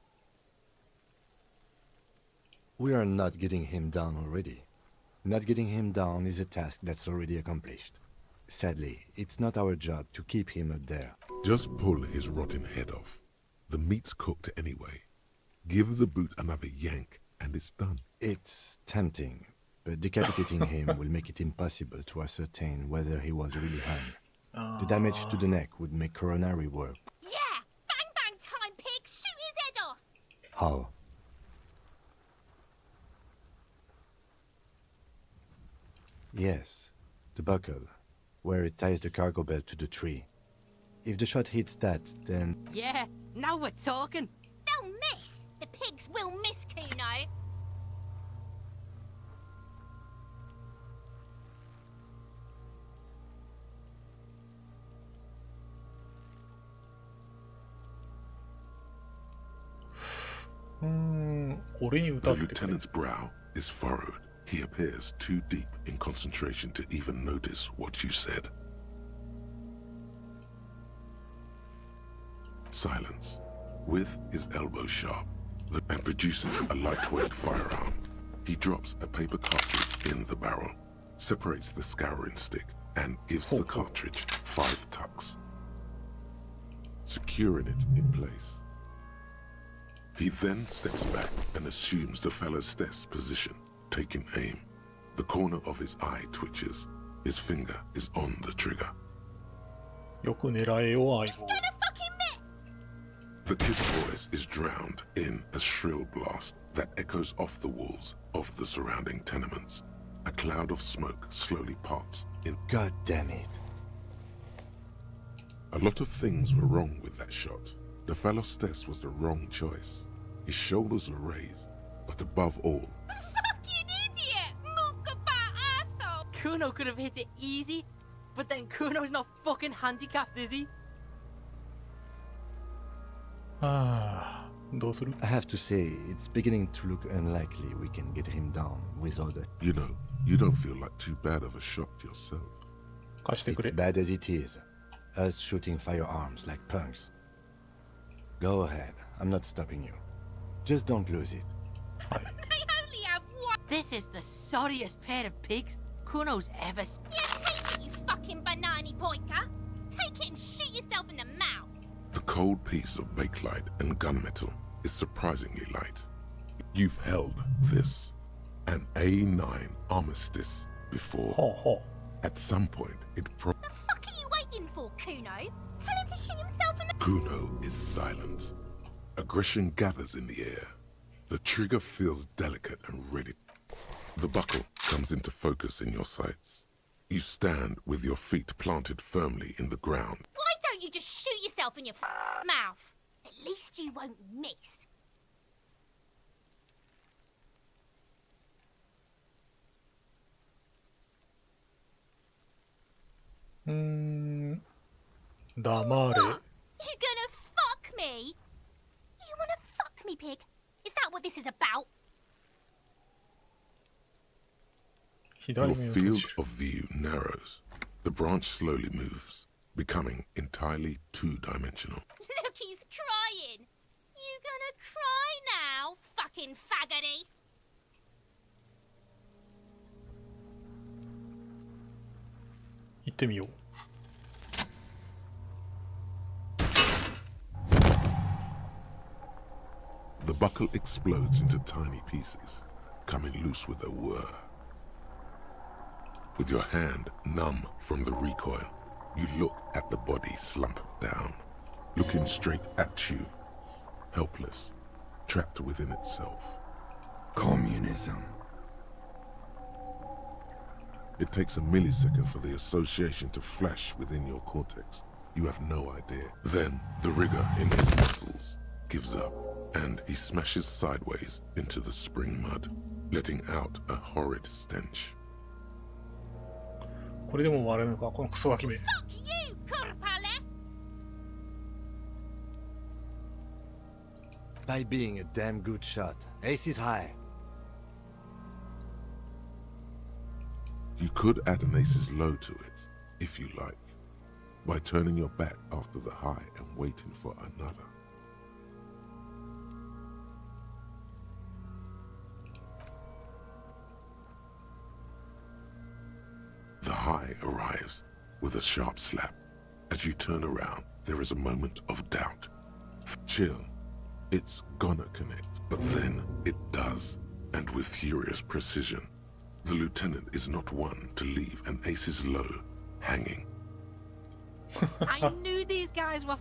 We are not getting him down already. Not getting him down is a task that's already accomplished. Sadly, it's not our job to keep him up there. Just pull his rotten head off. The meat's cooked anyway. Give the boot another yank, and it's done. It's tempting, but decapitating him will make it impossible to ascertain whether he was really hung. The damage to the neck would make coronary work. Yeah! Bang bang time, pig! Shoot his head off! How? Yes, the buckle, where it ties the cargo belt to the tree. If the shot hits that, then... Yeah, now we're talking. They'll miss! The pigs will miss, Kuno! The lieutenant's brow is furrowed. He appears too deep in concentration to even notice what you said. Silence, with his elbow sharp, and produces a lightweight firearm. He drops a paper cartridge in the barrel, separates the scouring stick, and gives the cartridge 5 tucks, securing it in place. He then steps back and assumes the fellow's desk position, taking aim. The corner of his eye twitches. His finger is on the trigger. The kid's voice is drowned in a shrill blast that echoes off the walls of the surrounding tenements. A cloud of smoke slowly parts in. God damn it. A lot of things were wrong with that shot. The fellow's desk was the wrong choice. His shoulders were raised, but above all, Kuno could have hit it easy, but then Kuno's not fucking handicapped, is he? I have to say, it's beginning to look unlikely we can get him down without it. You know, you don't feel like too bad of a shot yourself. It's bad as it is. Us shooting firearms like punks. Go ahead, I'm not stopping you. Just don't lose it. I only have one! This is the sorriest pair of pigs Kuno's ever... Yeah, take it, you fucking banana pointer! Take it and shoot yourself in the mouth! The cold piece of bakelite and gunmetal is surprisingly light. You've held this, an A9 armistice, before. At some point, it The fuck are you waiting for, Kuno? Tell him to shoot himself in the... Kuno is silent. Aggression gathers in the air. The trigger feels delicate and ready. The buckle comes into focus in your sights. You stand with your feet planted firmly in the ground. Why don't you just shoot yourself in your mouth? At least you won't miss. 黙れ。 You gonna fuck me? You wanna fuck me, pig? Is that what this is about? Your field of view narrows. The branch slowly moves, becoming entirely two-dimensional. Look, he's crying. You gonna cry now, fucking faggoty? 行ってみよう。The buckle explodes into tiny pieces, coming loose with a whir. With your hand numb from the recoil, you look at the body slump down, looking straight at you, helpless, trapped within itself. Communism. It takes a millisecond for the association to flash within your cortex. You have no idea. Then the rigor in his muscles gives up, and he smashes sideways into the spring mud, letting out a horrid stench. これでも割れるのか、このクソガキめ。Fuck you, Kurpale! By being a damn good shot. Ace is high. You could add an ace's low to it, if you like, by turning your back after the high and waiting for another. The high arrives with a sharp slap. As you turn around, there is a moment of doubt. Chill. It's gonna connect. But then it does, and with furious precision. The lieutenant is not one to leave an ace's low hanging. I knew these guys were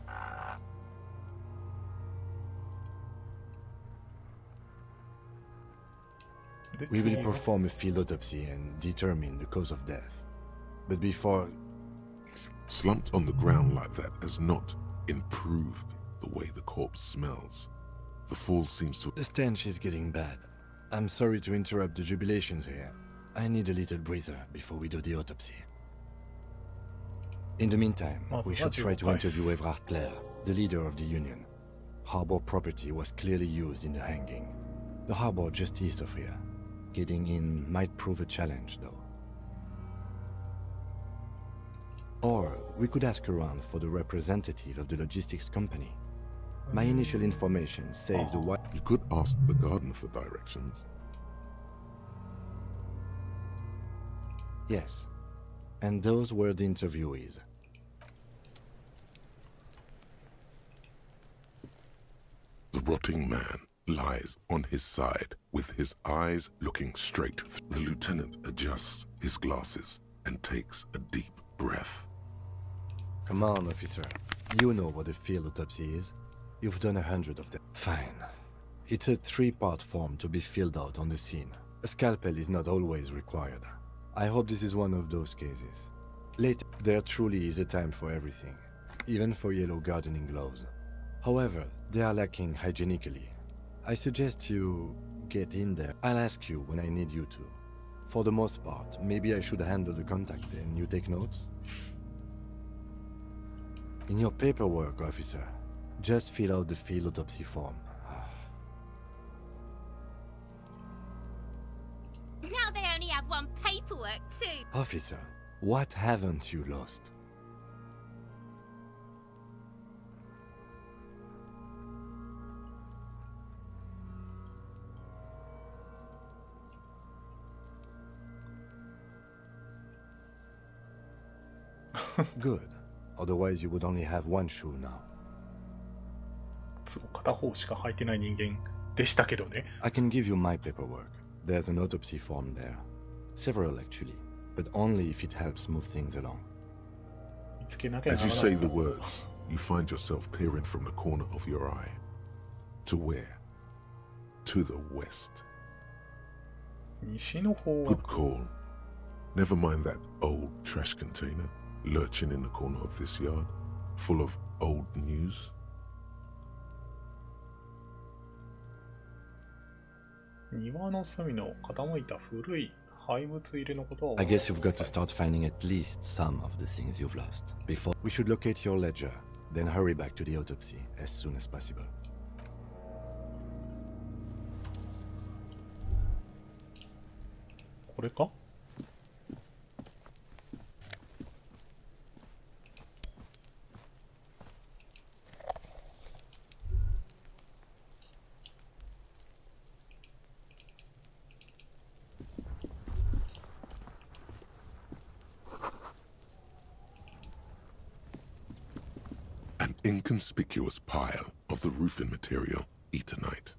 We will perform a field autopsy and determine the cause of death. But before... Slumped on the ground like that has not improved the way the corpse smells. The fall seems to... The stench is getting bad. I'm sorry to interrupt the jubilations here. I need a little breather before we do the autopsy. In the meantime, we should try to interview Evrard Clare, the leader of the Union. Harbor property was clearly used in the hanging. The harbor just east of here. Getting in might prove a challenge, though. Or we could ask around for the representative of the logistics company. My initial information says the white... You could ask the garden for directions. Yes. And those were the interviewees. The rotting man lies on his side, with his eyes looking straight. The lieutenant adjusts his glasses and takes a deep breath. Come on, officer. You know what a field autopsy is. You've done 100 of them. Fine. It's a 3-part form to be filled out on the scene. A scalpel is not always required. I hope this is one of those cases. Later, there truly is a time for everything, even for yellow gardening gloves. However, they are lacking hygienically. I suggest you get in there. I'll ask you when I need you to. For the most part, maybe I should handle the contact and you take notes? In your paperwork, officer, just fill out the field autopsy form. Now they only have one paperwork, too. Officer, what haven't you lost? Good. Otherwise you would only have one shoe now. 片方しか履いてない人間でしたけどね。I can give you my paperwork. There's an autopsy form there. Several actually, but only if it helps move things along. As you say the words, you find yourself peering from the corner of your eye. To where? To the west. 西の方は Good call. Never mind that old trash container lurching in the corner of this yard, full of old news. 庭の隅の傾いた古い怪物入れのことは I guess you've got to start finding at least some of the things you've lost. Before we should locate your ledger, then hurry back to the autopsy as soon as possible. これかAn inconspicuous pile of the roofing material, Eternite.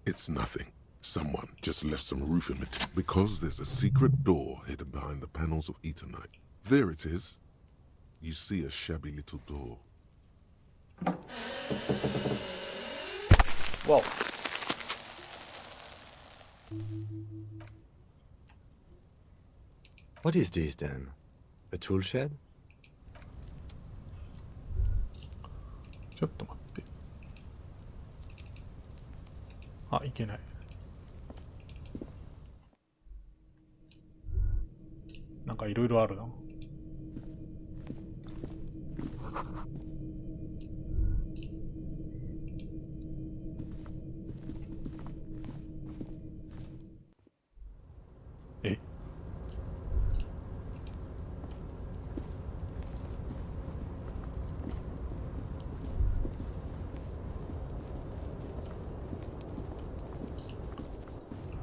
It's nothing. Someone just left some roofing material because there's a secret door hidden behind the panels of Eternite. There it is. You see a shabby little door. Wow. What is this then? A tool shed? ちょっと待って。あ、いけない。なんかいろいろあるな。え？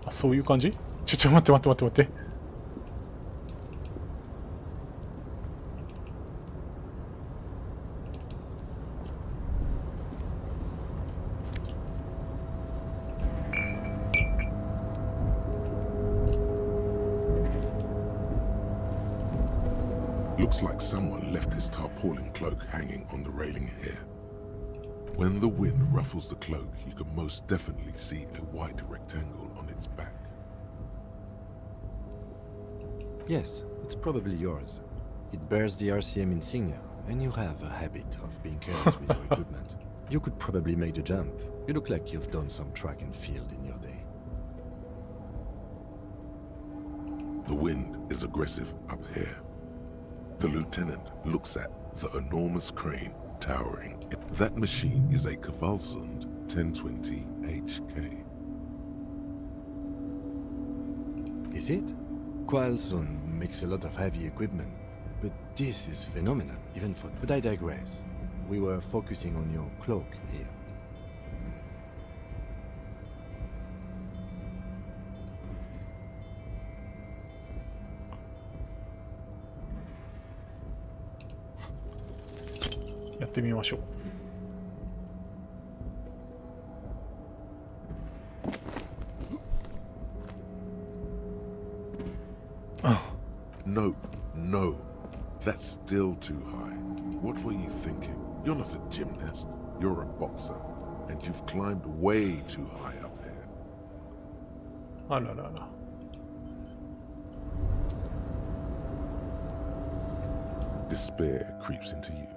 あ、そういう感じ？ちょ待って。Looks like someone left his tarpaulin cloak hanging on the railing here. When the wind ruffles the cloak, you can most definitely see a white rectangle on its back. Yes, it's probably yours. It bears the RCM insignia, and you have a habit of being careless with your equipment. You could probably make the jump. You look like you've done some track and field in your day. The wind is aggressive up here. The lieutenant looks at the enormous crane towering. That machine is a Kvalsund 1020 HK. Is it? Kvalsund makes a lot of heavy equipment, but this is phenomenal, even for... But I digress. We were focusing on your cloak here.やってみましょう。No, no. That's still too high. What were you thinking? You're not a gymnast. You're a boxer. And you've climbed way too high up here. あららら。Despair creeps into you.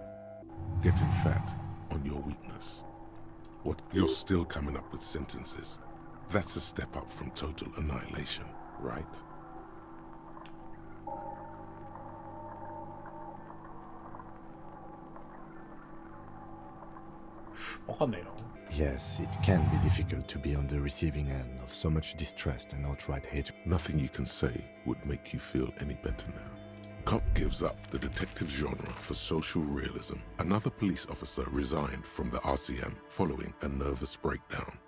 Getting fat on your weakness. What? You're still coming up with sentences. That's a step up from total annihilation, right? Yes, it can be difficult to be on the receiving end of so much distrust and outright hatred. Nothing you can say would make you feel any better now. Cop gives up the detective genre for social realism. Another police officer resigned from the RCM following a nervous breakdown.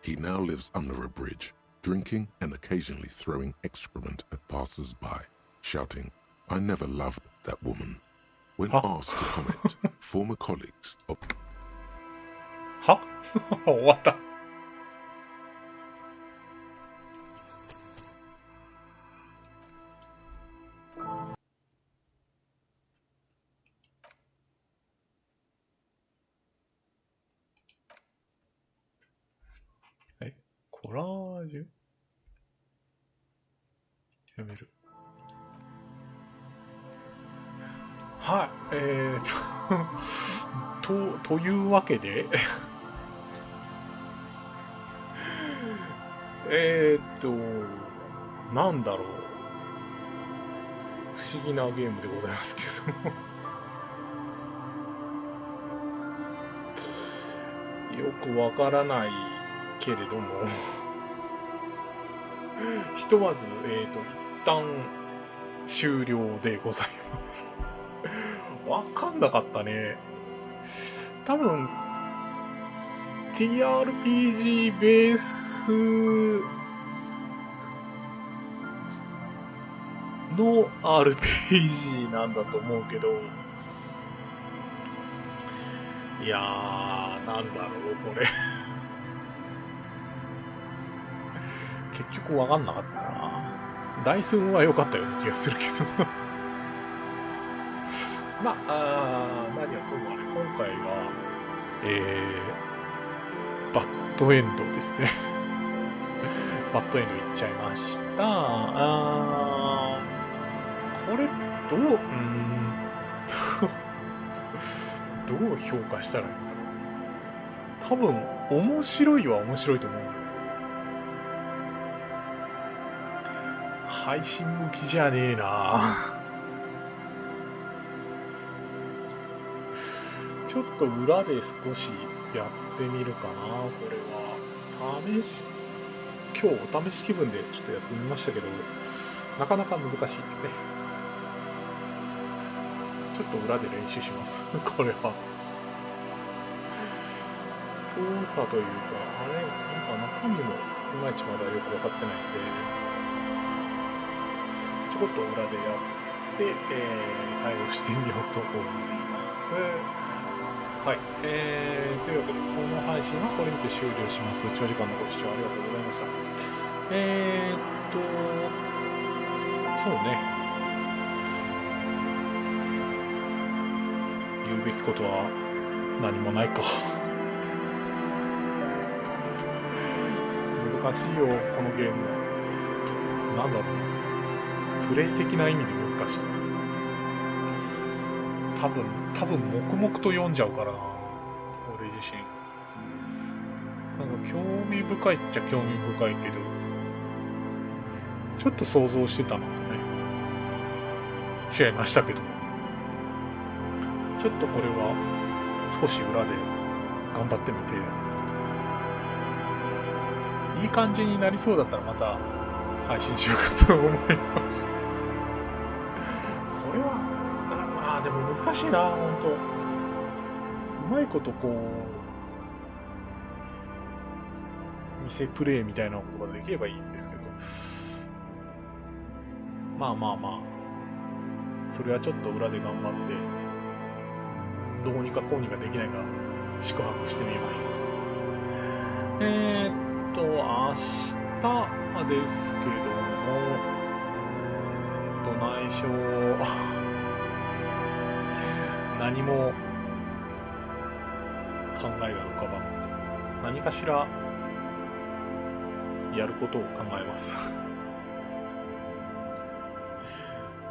He now lives under a bridge, drinking and occasionally throwing excrement at passers-by, shouting, "I never loved that woman." When asked to comment, former colleagues of... は終わった。コラージュやめる。はい、というわけでなんだろう。不思議なゲームでございますけども。よくわからないけれども。ひとまず、一旦終了でございます。わかんなかったね。多分、TRPG ベースの RPG なんだと思うけど、いやー、なんだろう、これ。結局わかんなかったな。ダイス運は良かったような気がするけど。まあ、何はともあれ、今回は、バッドエンドですね。バッドエンドいっちゃいました。これ、どう評価したらいいんだろう。多分、面白いは面白いと思うんだけど。配信向きじゃねえな。ちょっと裏で少しやってみるかな、これは。今日お試し気分でちょっとやってみましたけど、なかなか難しいですね。ちょっと裏で練習します。これは。操作というか、あれ、なんか中身もいまいちまだよくわかってないんで、ちょこっと裏でやって、対応してみようと思います。はい。というわけで、この配信はこれにて終了します。長時間のご視聴ありがとうございました。そうね。言うべきことは何もないか。難しいよ、このゲーム。なんだろう。プレイ的な意味で難しい。多分黙々と読んじゃうからな、俺自身。なんか興味深いっちゃ興味深いけど、ちょっと想像してたのとね、違いましたけども。ちょっとこれは少し裏で頑張ってみて、いい感じになりそうだったらまた配信しようかと思います。これは、まあでも難しいな、ほんと。うまいことこう、店プレイみたいなことができればいいんですけど、まあ、それはちょっと裏で頑張って、どうにかこうにかできないか宿泊してみます。明日ですけども、内緒、何も考えが浮かばん。何かしらやることを考えます。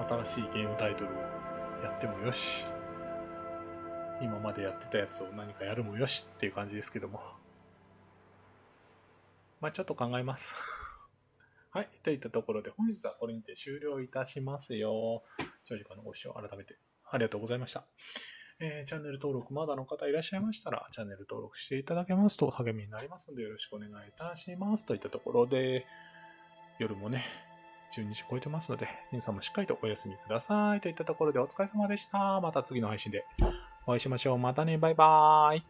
新しいゲームタイトルをやってもよし、今までやってたやつを何かやるもよしっていう感じですけども。まあちょっと考えます。はい。といったところで本日はこれにて終了いたしますよ。長時間のご視聴改めてありがとうございました。チャンネル登録まだの方いらっしゃいましたら、チャンネル登録していただけますと励みになりますのでよろしくお願いいたします。といったところで、夜もね、12時超えてますので、皆さんもしっかりとお休みください。といったところでお疲れ様でした。また次の配信でお会いしましょう。またね。バイバーイ。